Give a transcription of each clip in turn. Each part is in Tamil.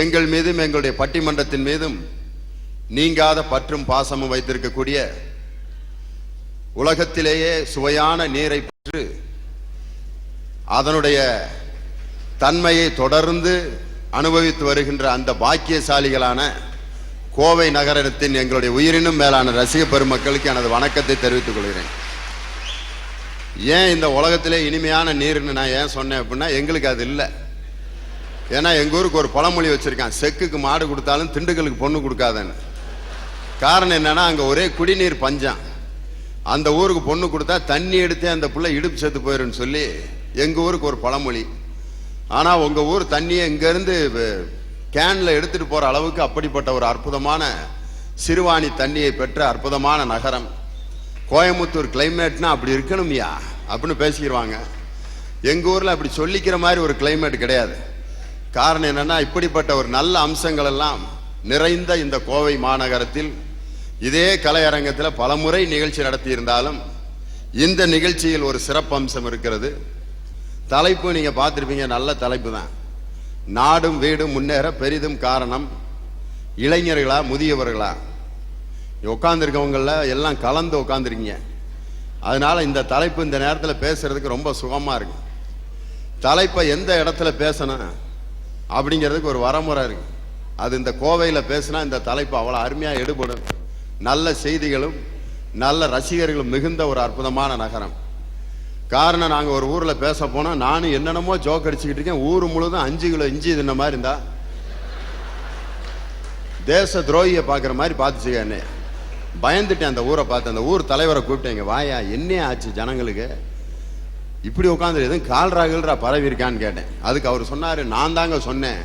எங்கள் மீதும் எங்களுடைய பட்டிமன்றத்தின் மீதும் நீங்காத பற்றும் பாசமும் வைத்திருக்கக்கூடிய, உலகத்திலேயே சுவையான நீரை பெற்று அதனுடைய தன்மையை தொடர்ந்து அனுபவித்து வருகின்ற அந்த பாக்கியசாலிகளான கோவை நகரத்தின் எங்களுடைய உயிரினும் மேலான ரசிக பெருமக்களுக்கு எனது வணக்கத்தை தெரிவித்துக் கொள்கிறேன். ஏன் இந்த உலகத்திலே இனிமையான நீர்னு நான் ஏன் சொன்னேன் அப்படின்னா, எங்களுக்கு அது இல்லை. ஏன்னா எங்கள் ஊருக்கு ஒரு பழமொழி வச்சிருக்கான், செக்குக்கு மாடு கொடுத்தாலும் திண்டுக்கலுக்கு பொண்ணு கொடுக்காதன்னு. காரணம் என்னன்னா, அங்கே ஒரே குடிநீர் பஞ்சம். அந்த ஊருக்கு பொண்ணு கொடுத்தா தண்ணி எடுத்தே அந்த பிள்ளை இடுப்பு செத்து போயிருன்னு சொல்லி எங்கள் ஊருக்கு ஒரு பழமொழி. ஆனால் உங்கள் ஊர் தண்ணியை இங்கேருந்து கேனில் எடுத்துகிட்டு போகிற அளவுக்கு அப்படிப்பட்ட ஒரு அற்புதமான சிறுவாணி தண்ணியை பெற்ற அற்புதமான நகரம். கோயம்புத்தூர் கிளைமேட்னா அப்படி இருக்கணும்யா அப்படின்னு பேசிடுவாங்க. எங்கள் ஊரில் அப்படி சொல்லிக்கிற மாதிரி ஒரு கிளைமேட் கிடையாது. காரணம் என்னன்னா, இப்படிப்பட்ட ஒரு நல்ல அம்சங்கள் எல்லாம் நிறைந்த இந்த கோவை மாநகரத்தில் இதே கலையரங்கத்தில் பல முறை நிகழ்ச்சி நடத்தி இருந்தாலும் இந்த நிகழ்ச்சியில் ஒரு சிறப்பு அம்சம் இருக்கிறது. தலைப்பு நீங்க பார்த்துருப்பீங்க, நல்ல தலைப்பு தான். நாடும் வீடும் முன்னேற பெரிதும் காரணம் இளைஞர்களா முதியவர்களா? உட்காந்துருக்கவங்கள எல்லாம் கலந்து உட்காந்துருக்கீங்க. அதனால இந்த தலைப்பு இந்த நேரத்தில் பேசுறதுக்கு ரொம்ப சுகமா இருக்கு. தலைப்பை எந்த இடத்துல பேசணும் அப்படிங்கிறதுக்கு ஒரு வரமுறை இருக்கு. அது இந்த கோவையில் பேசினா இந்த தலைப்பு அவ்வளோ அருமையாக எடுபடும். நல்ல செய்திகளும் நல்ல ரசிகர்களும் மிகுந்த ஒரு அற்புதமான நகரம். காரணம், நாங்கள் ஒரு ஊரில் பேச போனால் நானும் என்னென்னமோ ஜோக் அடிச்சுக்கிட்டு இருக்கேன். ஊர் முழுதும் 5 கிலோ இஞ்சி தின்ன மாதிரி இருந்தா தேச துரோகியை பார்க்குற மாதிரி பார்த்துச்சுங்க. என்ன பயந்துட்டேன் அந்த ஊரை பார்த்து. அந்த ஊர் தலைவரை கூப்பிட்டேங்க, வாயா என்ன ஆச்சு ஜனங்களுக்கு இப்படி உட்காந்து எதுவும் கால்ராகல்ரா பரவி இருக்கான்னு கேட்டேன். அதுக்கு அவர் சொன்னார், நான் தாங்க சொன்னேன்,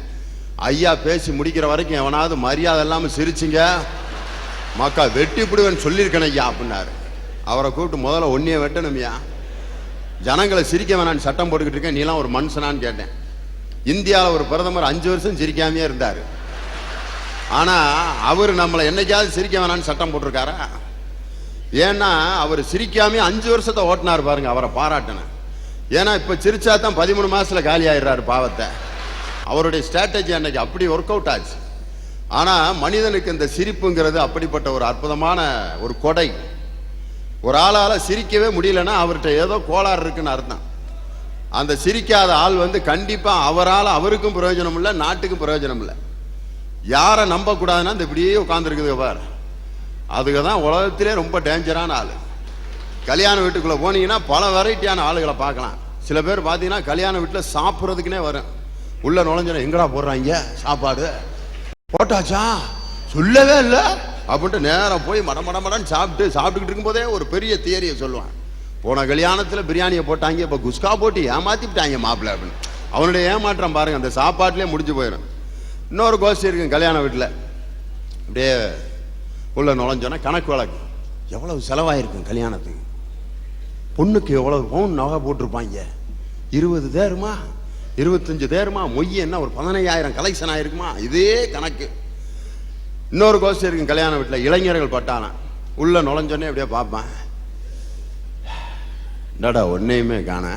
ஐயா பேசி முடிக்கிற வரைக்கும் எவனாவது மரியாதை இல்லாமல் சிரிச்சிங்க மக்கா வெட்டி பிடுவேன்னு சொல்லியிருக்கேன் ஐயா அப்படின்னாரு. அவரை கூப்பிட்டு முதல்ல ஒன்னிய வெட்டணும்யா, ஜனங்களை சிரிக்க வேணான்னு சட்டம் போட்டுக்கிட்டு இருக்கேன், நீலாம் ஒரு மனுஷனான்னு கேட்டேன். இந்தியாவில் ஒரு பிரதமர் 5 வருஷம் சிரிக்காமையே இருந்தார். ஆனால் அவர் நம்மளை என்னைக்காவது சிரிக்க வேணான்னு சட்டம் போட்டிருக்காரா? ஏன்னா அவர் சிரிக்காமே 5 வருஷத்தை ஓட்டினார் பாருங்க, அவரை பாராட்டினேன். ஏன்னா இப்போ சிரிச்சா தான் 13 மாசத்துல காலி ஆயிடுறாரு பாவத்தை. அவருடைய ஸ்ட்ராட்டஜி அன்னைக்கு அப்படி ஒர்க் அவுட் ஆச்சு. ஆனால் மனிதனுக்கு இந்த சிரிப்புங்கிறது அப்படிப்பட்ட ஒரு அற்புதமான ஒரு கொடை. ஒரு ஆளால் சிரிக்கவே முடியலன்னா அவர்கிட்ட ஏதோ கோளாறு இருக்குன்னு அர்த்தம். அந்த சிரிக்காத ஆள் கண்டிப்பாக அவரால் அவருக்கும் பிரயோஜனம் இல்லை, நாட்டுக்கும் பிரயோஜனம் இல்லை. யாரை நம்பக்கூடாதுன்னா இந்த இப்படியே உட்காந்துருக்குது பார், அதுக்கு தான் உலகத்திலே ரொம்ப டேஞ்சரான ஆள். கல்யாண வீட்டுக்குள்ளே போனீங்கன்னா பல வெரைட்டியான ஆளுகளை பார்க்கலாம். சில பேர் பார்த்தீங்கன்னா கல்யாண வீட்டில் சாப்பிட்றதுக்குனே வரும். உள்ள நுழைஞ்சோன்னா எங்கடா போடுறாங்க சாப்பாடு, போட்டாச்சா சொல்லவே இல்லை அப்படின்ட்டு நேரம் போய் மடமடன்னு சாப்பிட்டுக்கிட்டு இருக்கும்போதே ஒரு பெரிய தியரியை சொல்லுவான். போன கல்யாணத்தில் பிரியாணியை போட்டாங்க, இப்போ குஸ்கா போட்டு ஏமாத்திட்டாங்க மாப்பிள்ளை அப்படின்னு. அவனுடைய ஏமாற்றம் பாருங்க, அந்த சாப்பாட்டிலே முடிஞ்சு போயிடும். இன்னொரு கோஷ்டி இருக்கு கல்யாண வீட்டில். அப்படியே உள்ள நுழைஞ்சோன்னா கணக்கு வழக்கு, எவ்வளவு செலவாயிருக்கும் கல்யாணத்துக்கு, பொண்ணுக்கு எவ்வளவு பவுன் நகை போட்டிருப்பாங்க, 20 தேருமா 25 தேருமா, மொய் என்ன ஒரு 15,000 கலெக்ஷன் ஆயிருக்குமா, இதே கணக்கு. இன்னொரு கோஷ்டி இருக்கு கல்யாண வீட்டில், இளைஞர்கள் பட்டானா. உள்ள நுழைஞ்சோன்னே அப்படியே பார்ப்பேன், என்னடா ஒன்னையுமே காண,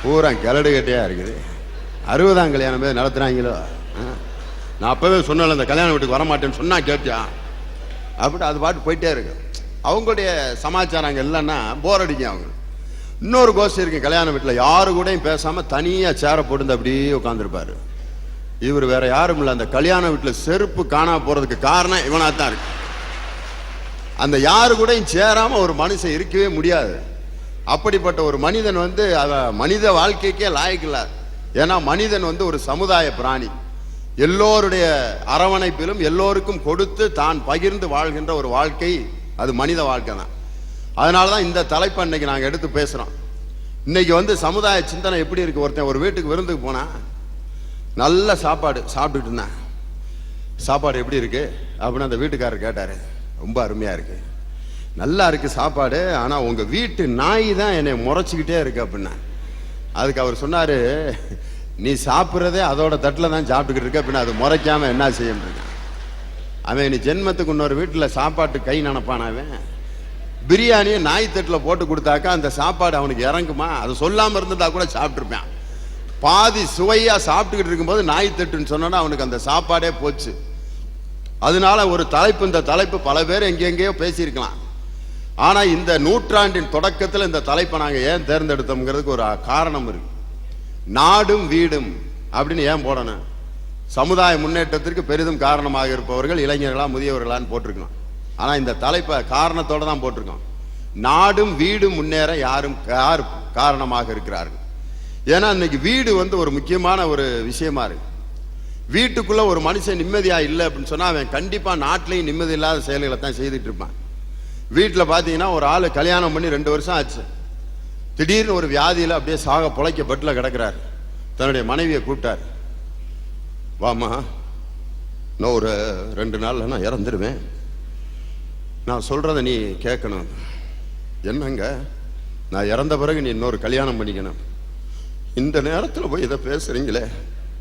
பூரா கிளடு கட்டையா இருக்குது. 60ஆம் கல்யாணம் போய் நடத்துறாங்களோ. நான் அப்பவே சொன்னல இந்த கல்யாண வீட்டுக்கு வரமாட்டேன்னு சொன்னா கேட்டியா அப்படி அது பாட்டு போயிட்டே இருக்கு. அவங்களுடைய சமாச்சாரம் அங்கே இல்லைன்னா போர் அடிக்கும் அவங்க. இன்னொரு கோஷ்டி இருக்கு கல்யாண வீட்டில், யாரு கூடயும் பேசாம தனியா சேரை போட்டு அப்படியே உட்காந்துருப்பாரு. இவர் வேற யாரும் இல்லை, அந்த கல்யாண வீட்டில் செருப்பு காணா போறதுக்கு காரணம் இவனா தான் இருக்கு. அந்த யாரு கூடயும் சேராம ஒரு மனுஷன் இருக்கவே முடியாது. அப்படிப்பட்ட ஒரு மனிதன் மனித வாழ்க்கைக்கே லாயக்கில்ல. ஏன்னா மனிதன் ஒரு சமுதாய பிராணி. எல்லோருடைய அரவணைப்பிலும் எல்லோருக்கும் கொடுத்து தான் பகிர்ந்து வாழ்கின்ற ஒரு வாழ்க்கை, அது மனித வாழ்க்கை தான். அதனாலதான் இந்த தலைப்பை இன்னைக்கு நாங்கள் எடுத்து பேசுறோம். இன்னைக்கு சமுதாய சிந்தனை எப்படி இருக்கு, ஒருத்தன் ஒரு வீட்டுக்கு விருந்துக்கு போனா நல்ல சாப்பாடு சாப்பிட்டுட்டு இருந்தேன், சாப்பாடு எப்படி இருக்கு அப்படின்னு அந்த வீட்டுக்காரர் கேட்டாரு. ரொம்ப அருமையா இருக்கு, நல்லா இருக்கு சாப்பாடு, ஆனா உங்க வீட்டு நாய் தான் என்னை முறைச்சிக்கிட்டே இருக்கு அப்படின்னா. அதுக்கு அவர் சொன்னாரு, நீ சாப்பிட்றதே அதோட தட்டில் தான் சாப்பிட்டுக்கிட்டு இருக்க, அப்படின்னா அது முறைக்காம என்ன செய்யணும். அவன் நீ ஜென்மத்துக்கு இன்னொரு வீட்டில் சாப்பாட்டு கை நினைப்பான். அவன் பிரியாணியை நாய் தட்டில் போட்டு கொடுத்தாக்கா அந்த சாப்பாடு அவனுக்கு இறங்குமா? அது சொல்லாமல் இருந்ததா கூட சாப்பிட்ருப்பான். பாதி சுவையா சாப்பிட்டுக்கிட்டு இருக்கும்போது நாய் தட்டுன்னு சொன்னா அவனுக்கு அந்த சாப்பாடே போச்சு. அதனால ஒரு தலைப்பு, இந்த தலைப்பு பல பேர் எங்கெங்கேயோ பேசியிருக்கலாம். ஆனா இந்த நூற்றாண்டின் தொடக்கத்தில் இந்த தலைப்பை நாங்க ஏன் தேர்ந்தெடுத்தோம்ங்கிறதுக்கு ஒரு காரணம் இருக்கு. நாடும் வீடும் அப்படின்னு ஏன் போடணும்? சமுதாய முன்னேற்றத்திற்கு பெரிதும் காரணமாக இருப்பவர்கள் இளைஞர்களா முதியவர்களான்னு போட்டிருக்கணும். ஆனா இந்த தலைப்பை காரணத்தோட தான் போட்டிருக்கோம். நாடும் வீடும் முன்னேற யார் காரணமாக இருக்கிறார்கள். ஏன்னா இன்னைக்கு வீடு ஒரு முக்கியமான ஒரு விஷயமா இருக்கு. வீட்டுக்குள்ள ஒரு மனுஷன் நிம்மதியா இல்லை அப்படின்னு சொன்னா அவன் கண்டிப்பா நாட்டிலையும் நிம்மதி இல்லாத செயல்களை தான் செய்துட்டு இருப்பான். வீட்டில் பார்த்தீங்கன்னா ஒரு ஆள் கல்யாணம் பண்ணி 2 வருஷம் ஆச்சு, திடீர்னு ஒரு வியாதியில் அப்படியே சாக பொழைக்க பெட்டில் கிடக்கிறார். தன்னுடைய மனைவியை கூப்பிட்டார். வாமா, நான் ஒரு 2 நாள்ல நான் இறந்துடுவேன், நான் சொல்றத நீ கேட்கணும். என்னங்க, நான் இறந்த பிறகு நீ இன்னொரு கல்யாணம் பண்ணிக்கணும். இந்த நேரத்தில் போய் இதை பேசுறீங்களே?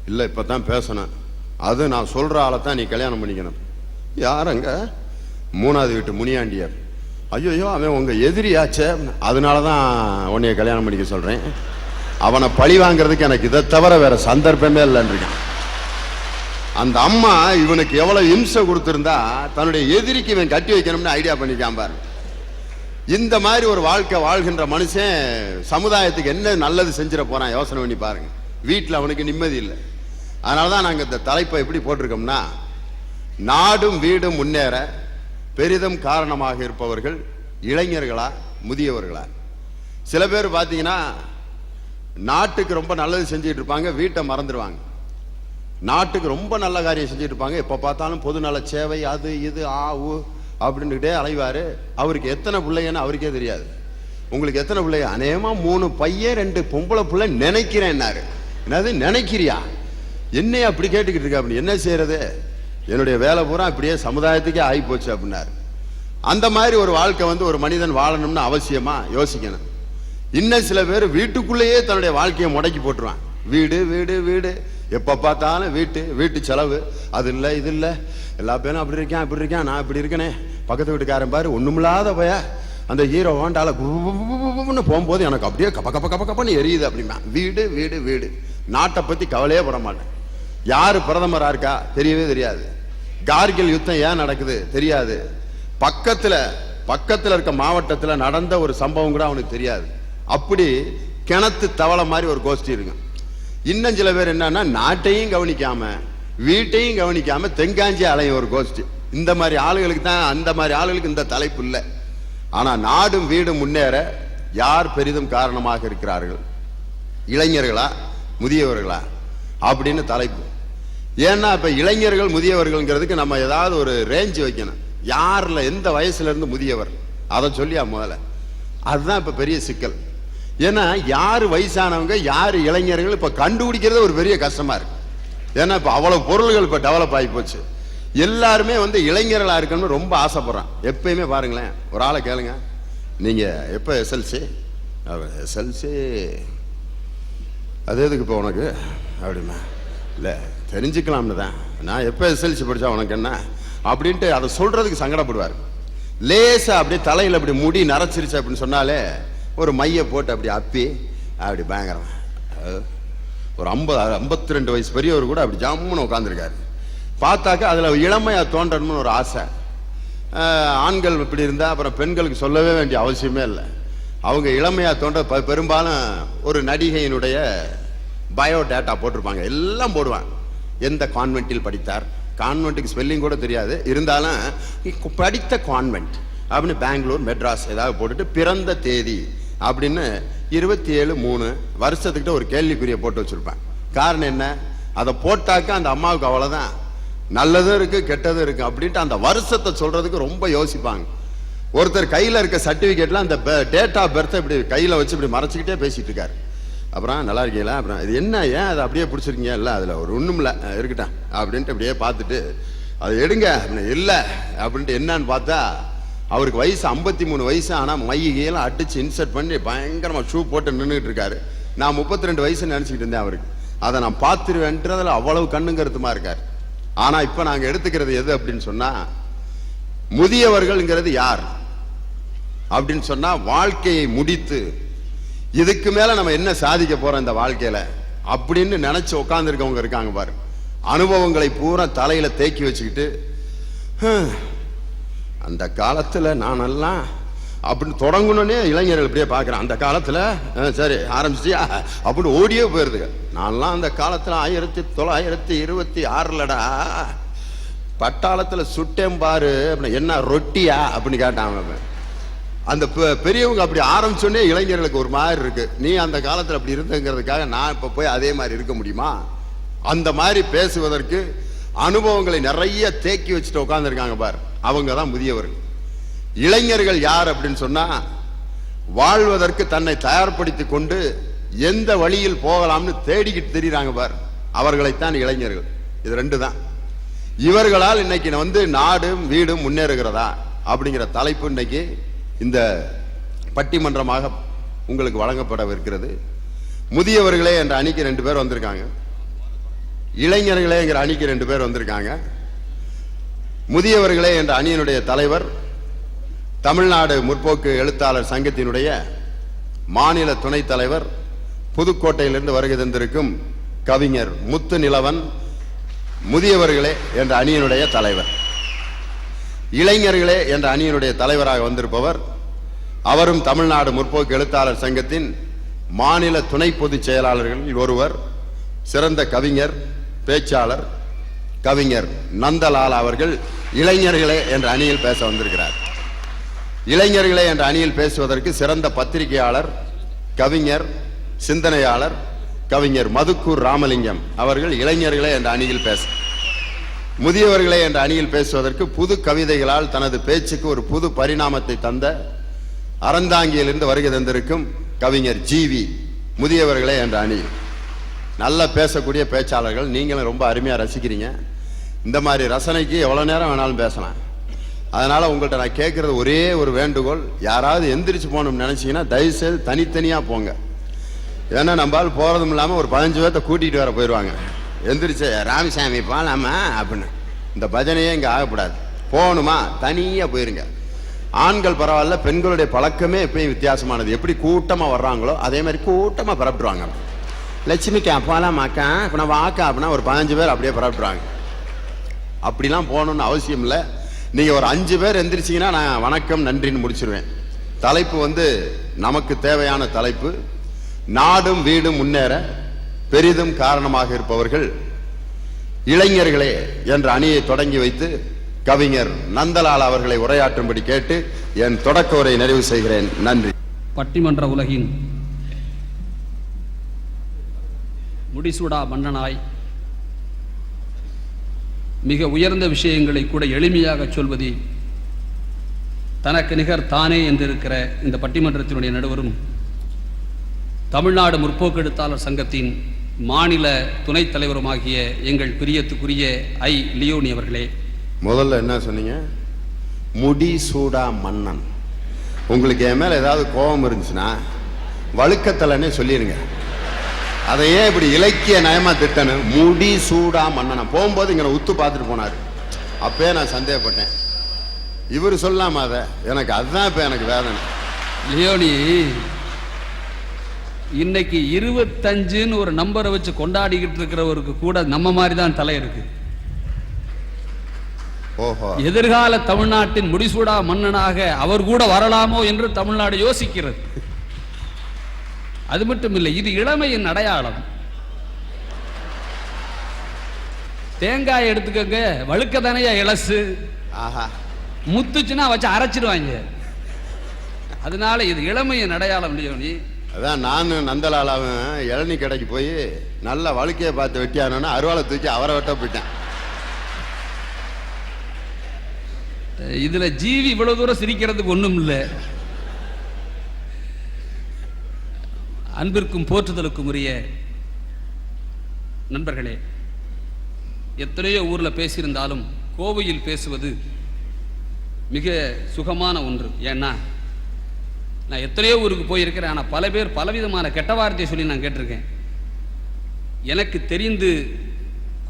இல்லை, இப்போ தான் பேசணும். அது நான் சொல்ற ஆளை தான் நீ கல்யாணம் பண்ணிக்கணும். யாரங்க? 3வது வீட்டு முனியாண்டியார். ஐயோ, அவன் உங்க எதிரியாச்சே, அதனால தான் உன்னைய கல்யாணம் பண்ணிக்க சொல்றேன். அவனை பழி வாங்கிறதுக்கு எனக்கு இதை தவிர வேற சந்தர்ப்பமே இல்லைன்னு. அந்த அம்மா இவனுக்கு எவ்வளவு இம்சை கொடுத்திருந்தா தன்னுடைய எதிரிக்கு இவன் கட்டி வைக்கணும்னு ஐடியா பண்ணிக்காம பாரு. இந்த மாதிரி ஒரு வாழ்க்கை வாழ்கின்ற மனுஷன் சமுதாயத்துக்கு என்ன நல்லது செஞ்சிட போறான் யோசனை பண்ணி பாருங்க. வீட்டில் அவனுக்கு நிம்மதி இல்லை. அதனாலதான் நாங்க இந்த தலைப்பை எப்படி போட்டிருக்கோம்னா, நாடும் வீடும் முன்னேற பெரிதும் காரணமாக இருப்பவர்கள் இளைஞர்களா முதியவர்களா? சில பேர் பார்த்தீங்கன்னா நாட்டுக்கு ரொம்ப நல்லது செஞ்சுட்டு இருப்பாங்க, வீட்டை மறந்துடுவாங்க. நாட்டுக்கு ரொம்ப நல்ல காரியம் செஞ்சுட்டு இருப்பாங்க, எப்போ பார்த்தாலும் பொதுநல சேவை அது இது ஆவு அப்படின்னுக்கிட்டே அலைவாரு. அவருக்கு எத்தனை பிள்ளைங்கன்னு அவருக்கே தெரியாது. உங்களுக்கு எத்தனை பிள்ளைங்க? அநேகமா 3 பையன் 2 பொம்பளை பிள்ளை நினைக்கிறேன்னாரு. என்னது நினைக்கிறியா? என்னைய அப்படி கேட்டுக்கிட்டு இருக்க? அப்படி என்ன செய்யறது? என்னுடைய வேலை பூரா இப்படியே சமுதாயத்துக்கே ஆகி போச்சு அப்படின்னாரு. அந்த மாதிரி ஒரு வாழ்க்கை ஒரு மனிதன் வாழணும்னு அவசியமா யோசிக்கணும். இன்னும் சில பேர் வீட்டுக்குள்ளேயே தன்னுடைய வாழ்க்கையை முடக்கி போட்டுருவான். வீடு வீடு வீடு, எப்ப பார்த்தாலும் வீட்டு செலவு, அது இல்லை இது இல்லை, எல்லா பேரும் அப்படி இருக்கேன் இப்படி இருக்கேன், நான் இப்படி இருக்கனே, பக்கத்து வீட்டுக்காரன் பாரு ஒண்ணுமில்லாத பய அந்த ஹீரோ வாண்டால குன்னு போகும்போது எனக்கு அப்படியே கப்ப கப்ப கப்ப கப்பன்னு எரியுது அப்படின்னா. வீடு வீடு வீடு. நாட்டை பத்தி கவலையே பட மாட்டேன். யாரு பிரதமரா இருக்கா தெரியவே தெரியாது. கார்கில் யுத்தம் ஏன் நடக்குது தெரியாது. பக்கத்துல இருக்க மாவட்டத்துல நடந்த ஒரு சம்பவம் கூட அவனுக்கு தெரியாது. அப்படி கிணத்து தவளை மாதிரி ஒரு கோஷ்டி இருக்கு. இன்னும் சில பேர் என்னன்னா, நாட்டையும் கவனிக்காம வீட்டையும் கவனிக்காம தெங்காஞ்சி அலையும் ஒரு கோஷ்டி. இந்த மாதிரி ஆளுகளுக்கு தான், அந்த மாதிரி ஆளுகளுக்கு இந்த தலைப்பு இல்லை. ஆனா நாடும் வீடும் முன்னேற யார் பெரிதும் காரணமாக இருக்கிறார்கள்? இளைஞர்களா முதியவர்களா அப்படின்னு தலைப்பு. ஏன்னா இப்ப இளைஞர்கள் முதியவர்கள்ங்கிறதுக்கு நம்ம ஏதாவது ஒரு ரேஞ்ச் வைக்கணும். யாருல எந்த வயசுல இருந்து முதியவர் அதை சொல்லியா முதல்ல. அதுதான் இப்ப பெரிய சிக்கல். ஏன்னா யாரு வயசானவங்க யாரு இளைஞர்கள் இப்ப கண்டுபிடிக்கிறது ஒரு பெரிய கஷ்டமா இருக்கு. ஏன்னா இப்ப அவ்வளவு பொருள்கள் இப்ப டெவலப் ஆகி போச்சு. எல்லாருமே இளைஞர்களா இருக்கணும்னு ரொம்ப ஆசைப்படுறான். எப்பயுமே பாருங்களேன், ஒரு ஆளை கேளுங்க, நீங்க எப்ப எஸ்எல்சி? எஸ்எல்சி அது எதுக்கு இப்போ உனக்கு அப்படின்னா? இல்லை, தெரிஞ்சுக்கலாம்னு தான். நான் எப்போ எஸ்எல்சி படித்தா உனக்கு என்ன அப்படின்ட்டு அதை சொல்றதுக்கு சங்கடப்படுவார். லேசா அப்படியே தலையில் அப்படி முடி நரைச்சிருச்சு அப்படின்னு சொன்னாலே ஒரு மைய போட்டு அப்படி அப்பி அப்படி பயங்கரம். ஒரு 52 வயசு பெரியவர் கூட அப்படி ஜம்முன்னு உட்காந்துருக்காரு. பார்த்தாக்க அதில் இளமையா தோன்றணும்னு ஒரு ஆசை. ஆண்கள் இப்படி இருந்தால் அப்புறம் பெண்களுக்கு சொல்லவே வேண்டிய அவசியமே இல்லை. அவங்க இளமையா தோன்ற பெரும்பாலும் ஒரு நடிகையினுடைய பயோடேட்டா போட்டிருப்பாங்க, எல்லாம் போடுவாங்க. எந்த கான்வென்ட்டில் படித்தார், கான்வென்ட்டுக்கு ஸ்பெல்லிங் கூட தெரியாது, இருந்தாலும் படித்த கான்வென்ட் அப்படின்னு பெங்களூர் மெட்ராஸ் ஏதாவது போட்டுட்டு பிறந்த தேதி அப்படின்னு 27/3 வருஷத்துக்கிட்ட ஒரு கேள்விக்குரிய போட்டு வச்சிருப்பேன். காரணம் என்ன? அதை போட்டாக்க அந்த அம்மாவுக்கு அவ்வளவுதான், நல்லதும் இருக்கு கெட்டதும் இருக்கு அப்படின்ட்டு அந்த வருஷத்தை சொல்றதுக்கு ரொம்ப யோசிப்பாங்க. ஒருத்தர் கையில இருக்க சர்டிபிகேட்ல அந்த டேட் ஆஃப் பர்த் இப்படி கையில வச்சு இப்படி மறைச்சிக்கிட்டே பேசிட்டு இருக்காரு. அப்புறம் நல்லா இருக்கீங்களா, அப்புறம் இது என்ன, ஏன் அதை அப்படியே பிடிச்சிருக்கீங்க, இல்லை அதில் ஒரு ஒன்றும் இல்லை இருக்கட்டும் அப்படின்ட்டு அப்படியே பார்த்துட்டு அதை எடுங்க அப்படின்னு, இல்லை அப்படின்ட்டு என்னன்னு பார்த்தா அவருக்கு வயசு 53 வயசு. ஆனால் மையெல்லாம் அடிச்சு இன்சர்ட் பண்ணி பயங்கரமாக ஷூ போட்டு நின்றுட்டு இருக்காரு. நான் 32 வயசுன்னு நினச்சிக்கிட்டு இருந்தேன் அவருக்கு. அதை நான் பார்த்துருவேன்றதுல அவ்வளவு கண்ணும் கருத்துமா இருக்காரு. ஆனால் இப்போ நாங்கள் எடுத்துக்கிறது எது அப்படின்னு சொன்னால், முதியவர்கள்ங்கிறது யார் அப்படின்னு சொன்னா, வாழ்க்கையை முடித்து இதுக்கு மேல நம்ம என்ன சாதிக்க போறோம் இந்த வாழ்க்கையில அப்படின்னு நினைச்சு உட்கார்ந்துருக்கவங்க இருக்காங்க பாரு. அனுபவங்களை பூரா தலையில தேக்கி வச்சுக்கிட்டு அந்த காலத்துல நானெல்லாம் அப்படின்னு தொடங்கணுன்னே இளைஞர்கள் இப்படியே பார்க்குறேன். அந்த காலத்துல சரி ஆரம்பிச்சியா அப்படின்னு ஓடியே போயிருதுங்க. நான்லாம் அந்த காலத்துல 1926லடா பட்டாளத்துல சுட்டேன் பாரு அப்படின்னு. என்ன ரொட்டியா அப்படின்னு கேட்டாங்க. அந்த பெரியவங்க அப்படி ஆரம்பிச்சோடனே இளைஞர்களுக்கு ஒரு மாதிரி இருக்கு. நீ அந்த காலத்துல அப்படி இருந்தங்கிறதுக்காக நான் இப்ப போய் அதே மாதிரி இருக்க முடியுமா? அந்த மாதிரி பேசுவதற்கு அனுபவங்களை நிறைய தேக்கி வச்சுட்டு உட்கார்ந்துருக்காங்க பார். அவங்க தான் முதியவர்கள். இளைஞர்கள் யார் அப்படின்னு சொன்னா, வாழ்வதற்கு தன்னை தயார்படுத்தி கொண்டு எந்த வழியில் போகலாம்னு தேடிக்கிட்டு தெரியுறாங்க பார். அவர்களைத்தான் இளைஞர்கள். இது ரெண்டு தான். இவர்களால் இன்னைக்கு நாடும் வீடும் முன்னேறுகிறதா அப்படிங்கிற தலைப்பு இன்னைக்கு இந்த பட்டிமன்றமாக உங்களுக்கு வழங்கப்படவிருக்கிறது. முதியவர்களே என்ற அணிக்கு 2 பேர் வந்திருக்காங்க. இளைஞர்களே என்கிற அணிக்கு 2 பேர் வந்திருக்காங்க. முதியவர்களே என்ற அணியினுடைய தலைவர் தமிழ்நாடு முற்போக்கு எழுத்தாளர் சங்கத்தினுடைய மாநில துணைத் தலைவர், புதுக்கோட்டையிலிருந்து வருகை தந்திருக்கும் கவிஞர் முத்து நிலவன் முதியவர்களே என்ற அணியினுடைய தலைவர். இளைஞர்களே என்ற அணியினுடைய தலைவராக வந்திருப்பவர், அவரும் தமிழ்நாடு முற்போக்கு எழுத்தாளர் சங்கத்தின் மாநில துணை பொதுச் செயலாளர்களில் ஒருவர், சிறந்த கவிஞர், பேச்சாளர், கவிஞர் நந்தலால் அவர்கள் இளைஞர்களே என்ற அணியில் பேச வந்திருக்கிறார். இளைஞர்களே என்ற அணியில் பேசுவதற்கு சிறந்த பத்திரிகையாளர், கவிஞர், சிந்தனையாளர் கவிஞர் மதுக்கூர் ராமலிங்கம் அவர்கள் இளைஞர்களே என்ற அணியில் பேச, முதியவர்களே என்ற அணியில் பேசுவதற்கு புது கவிதைகளால் தனது பேச்சுக்கு ஒரு புது பரிணாமத்தை தந்த அறந்தாங்கியிலிருந்து வருகை தந்திருக்கும் கவிஞர் ஜிவி முதியவர்களே என்ற அணி. நல்லா பேசக்கூடிய பேச்சாளர்கள். நீங்களும் ரொம்ப அருமையா ரசிக்கிறீங்க. இந்த மாதிரி ரசனைக்கு எவ்வளவு நேரம் வேணாலும் பேசலாம். அதனால உங்கள்கிட்ட நான் கேட்கறது ஒரே ஒரு வேண்டுகோள், யாராவது எந்திரிச்சு போகணும்னு நினைச்சீங்கன்னா தயவுசெய்து தனித்தனியா போங்க. ஏன்னா நம்மளால் போறதும் இல்லாம ஒரு 15 பேர்த்த கூட்டிட்டு வர போயிடுவாங்க. எந்திரிச்சு ராமசாமி போலாமா அப்படின்னு இந்த பஜனையே இங்க ஆகக்கூடாது. போகணுமா தனியா போயிருங்க. ஆண்கள் பரவாயில்ல, பெண்களுடைய பழக்கமே எப்பயும் வித்தியாசமானது. எப்படி கூட்டமா வர்றாங்களோ அதே மாதிரி கூட்டமா பரப்பிடுவாங்க. லட்சுமிக்கா போலாமாக்கா அப்படின்னா வாக்கா அப்படின்னா ஒரு 15 பேர் அப்படியே பரப்பிடுவாங்க. அப்படிலாம் போகணும்னு அவசியம் இல்லை. நீங்க ஒரு 5 பேர் எந்திரிச்சிங்கன்னா நான் வணக்கம் நன்றின்னு முடிச்சிருவேன். தலைப்பு நமக்கு தேவையான தலைப்பு, நாடும் வீடும் முன்னேற பெரிதும் காரணமாக இருப்பவர்கள் இளைஞர்களே என்ற அணியை தொடங்கி வைத்து கவிஞர் நந்தலால் அவர்களை உரையாற்றும்படி கேட்டு என் தொடக்க உரை நிறைவு செய்கிறேன். நன்றி. பட்டிமன்ற உலகின் முடிசூடா மன்னனாய் மிக உயர்ந்த விஷயங்களை கூட எளிமையாக சொல்வதி தனக்கு நிகர் தானே என்றிருக்கிற இந்த பட்டிமன்றத்தினுடைய நடுவரும் தமிழ்நாடு முற்போக்கு எழுத்தாளர் சங்கத்தின் மாநில துணைத் தலைவருமாகிய எங்கள் பிரியத்துக்குரிய ஐ லியோனி அவர்களே. முதல்ல என்ன சொன்னீங்க? முடிசூடா மன்னன். உங்களுக்கு என் மேல ஏதாவது கோபம் இருந்துச்சுன்னா வழுக்கத்தலன்னே சொல்லிடுங்க. அதையே இப்படி இலக்கிய நயமா திட்டணும். முடிசூடா மன்னனா போகும்போது இங்க உத்து பார்த்துட்டு போனாரு. அப்பே நான் சந்தேகப்பட்டேன், இவர் சொல்லாம அதை எனக்கு. அதுதான் இப்ப எனக்கு வேதனை. லியோனி இன்னைக்கு 25ன்னு ஒரு நம்பரை வச்சு கொண்டாடிக்கிட்டு இருக்கிறவருக்கு கூட நம்ம மாதிரி தான் தலை இருக்கு. ஓஹோ. எதிர்கால தமிழ்நாட்டின் முடிசூடா மன்னனாக அவர் கூட வரலாமோ என்று தமிழ்நாடு யோசிக்கிறது. அது மட்டும் இல்லை, இது இளமையின் அடையாளம். தேங்காய் எடுத்துக்கங்க, வழுக்க தானையா இலசு, முத்துச்சுன்னா வச்சு அரைச்சிடுவாங்க. அதனால இது இளமையின் அடையாளம். லியோனி அதான் நான் நந்தலாலாவும் இளநீ கடைக்கு போய் நல்ல வழுக்கையை பார்த்து வெட்டியானோன்னா அருவாளை தூக்கி அவரை வெட்ட போயிட்டேன். இதுல ஜீவி இவ்வளவு தூரம் சிரிக்கிறதுக்கு ஒண்ணும் இல்லை. அன்பிற்கும் போற்றுதலுக்கும் உரிய நண்பர்களே, எத்தனையோ ஊர்ல பேசியிருந்தாலும் கோவையில் பேசுவது மிக சுகமான ஒன்று. ஏன்னா நான் எத்தனையோ ஊருக்கு போயிருக்கிறேன். ஆனால் பல பேர் பலவிதமான கெட்ட வார்த்தையை சொல்லி நான் கேட்டிருக்கேன். எனக்கு தெரிந்து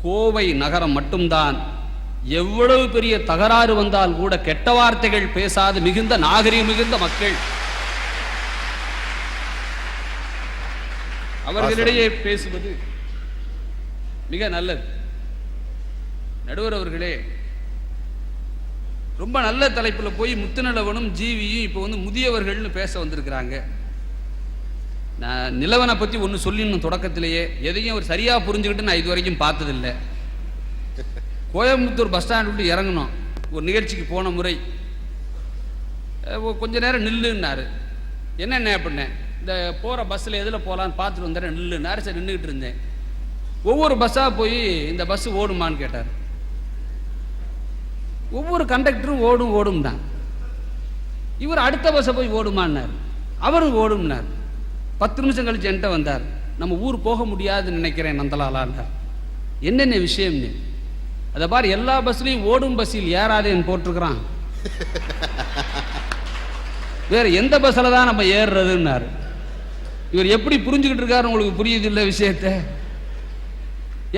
கோவை நகரம் மட்டும்தான் எவ்வளவு பெரிய தகராறு வந்தால் கூட கெட்ட வார்த்தைகள் பேசாது மிகுந்த நாகரிகம் மிகுந்த மக்கள். அவர்களிடையே பேசுவது மிக நல்லது. நடுவர் அவர்களே, ரொம்ப நல்ல தலைப்புல போய் முத்துநிலவனும் ஜீவியும் இப்போ வந்து முதியவர்கள்னு பேச வந்திருக்கிறாங்க. நான் நிலவனை பத்தி ஒன்று சொல்லிடணும் தொடக்கத்திலேயே. எதையும் அவர் சரியா புரிஞ்சுக்கிட்டு நான் இது வரைக்கும் பார்த்ததில்லை. கோயம்புத்தூர் பஸ் ஸ்டாண்ட் விட்டு இறங்கணும். ஒரு நிகழ்ச்சிக்கு போன முறை கொஞ்ச நேரம் நில்லுன்னாரு. என்னென்ன அப்படின்னேன், இந்த போகிற பஸ்ஸில் எதில் போகலான்னு பார்த்துட்டு வந்தேன், நில்லுன்னாரு. சரி, நின்றுக்கிட்டு இருந்தேன். ஒவ்வொரு பஸ்ஸாக போய் இந்த பஸ் ஓடுமான்னு கேட்டார். ஒவ்வொரு கண்டக்டரும் ஓடும் தான். இவர் அடுத்த பஸ்ஸை போய் ஓடுமான்னார். அவரும் ஓடும்னார். 10 நிமிஷம் கழிச்சு என்கிட்ட வந்தார். நம்ம ஊர் போக முடியாதுன்னு நினைக்கிறேன் நந்தலாலான்னார். என்னென்ன விஷயம்னு அதை பாரு, எல்லா பஸ்லையும் ஓடும் பஸ்ஸில் ஏறாதேன்னு போட்டிருக்கிறான். வேற எந்த பஸ்ஸில் தான் நம்ம ஏறுறதுன்னாரு. இவர் எப்படி புரிஞ்சுக்கிட்டு இருக்காரு உங்களுக்கு புரியுது இல்லை விஷயத்த.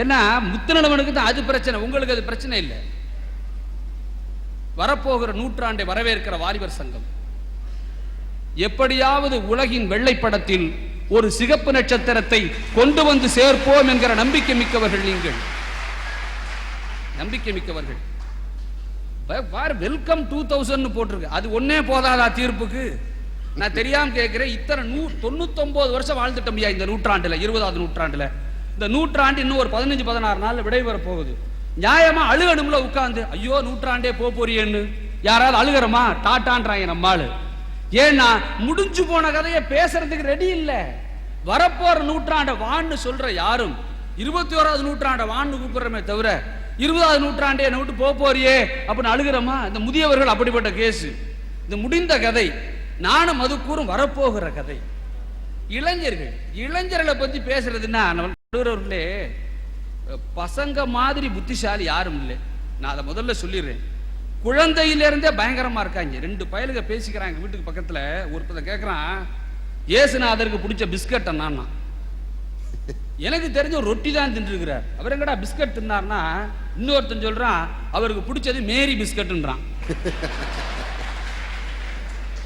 ஏன்னா முத்துநிலவனுக்கு தான் அது பிரச்சனை, உங்களுக்கு அது பிரச்சனை இல்லை. வரப்போகிற நூற்றாண்டை வரவேற்கிற வாலிபர் சங்கம் எப்படியாவது உலகின் வெள்ளைப்படத்தில் ஒரு சிகப்பு நட்சத்திரத்தை கொண்டு வந்து சேர்ப்போம் என்கிற நம்பிக்கை மிக்கவர்கள் நீங்கள். நம்பிக்கை மிக்கவர்கள். வெல்கம் 2000 போட்டிருக்கு. அது ஒன்னே போதாதா தீர்ப்புக்கு? நான் தெரியாம கேட்கிறேன். இத்தனை 99 வருஷம் வாழ்ந்துட்டோம் இந்த நூற்றாண்டுல, 20வது நூற்றாண்டுல. இந்த நூற்றாண்டு இன்னும் ஒரு 15-16 நாள்ல விடைபெற போகுது. நியாயமா அழுகணும்ல உட்கார்ந்து, ஐயோ நூற்றாண்டே போறியேன்னு யாராவது அழுகிறமா? டாட்டான்றாங்க நம்மாளு. ஏன்னா முடிஞ்சு போன கதையை பேசுறதுக்கு ரெடி இல்ல. வரப்போற நூற்றாண்ட வான்னு சொல்ற யாரும் 21வது நூற்றாண்ட வான்னு கூப்பிடுறமே தவிர 20வது நூற்றாண்டே என்ன விட்டு போறியே அப்படின்னு அழுகிறமா? இந்த முதியவர்கள் அப்படிப்பட்ட கேஸ். இந்த முடிந்த கதை. நானும் மதுக்கூறும் வரப்போகிற கதை. இளைஞர்களை பத்தி பேசுறதுன்னா நடுவர்களே, பசங்க மாதிரி புத்திசாலி யாரும் இல்லை. நான் அதை முதல்ல சொல்லிடுறேன். குழந்தையிலிருந்தே பயங்கரமா இருக்காங்க. 2 பயலுக பேசிக்கிறாங்க வீட்டுக்கு பக்கத்துல. ஒருத்தர் கேட்கறான், ஏசுநாதருக்கு பிடிச்ச பிஸ்கட் என்ன? எனக்கு தெரிஞ்ச ஒரு ரொட்டி தான் தின்றுக்கிறார். அவர் எங்கடா பிஸ்கட் தின்னார்னா, இன்னொருத்தன் சொல்றான் அவருக்கு பிடிச்சது மேரி பிஸ்கட்ன்றான்.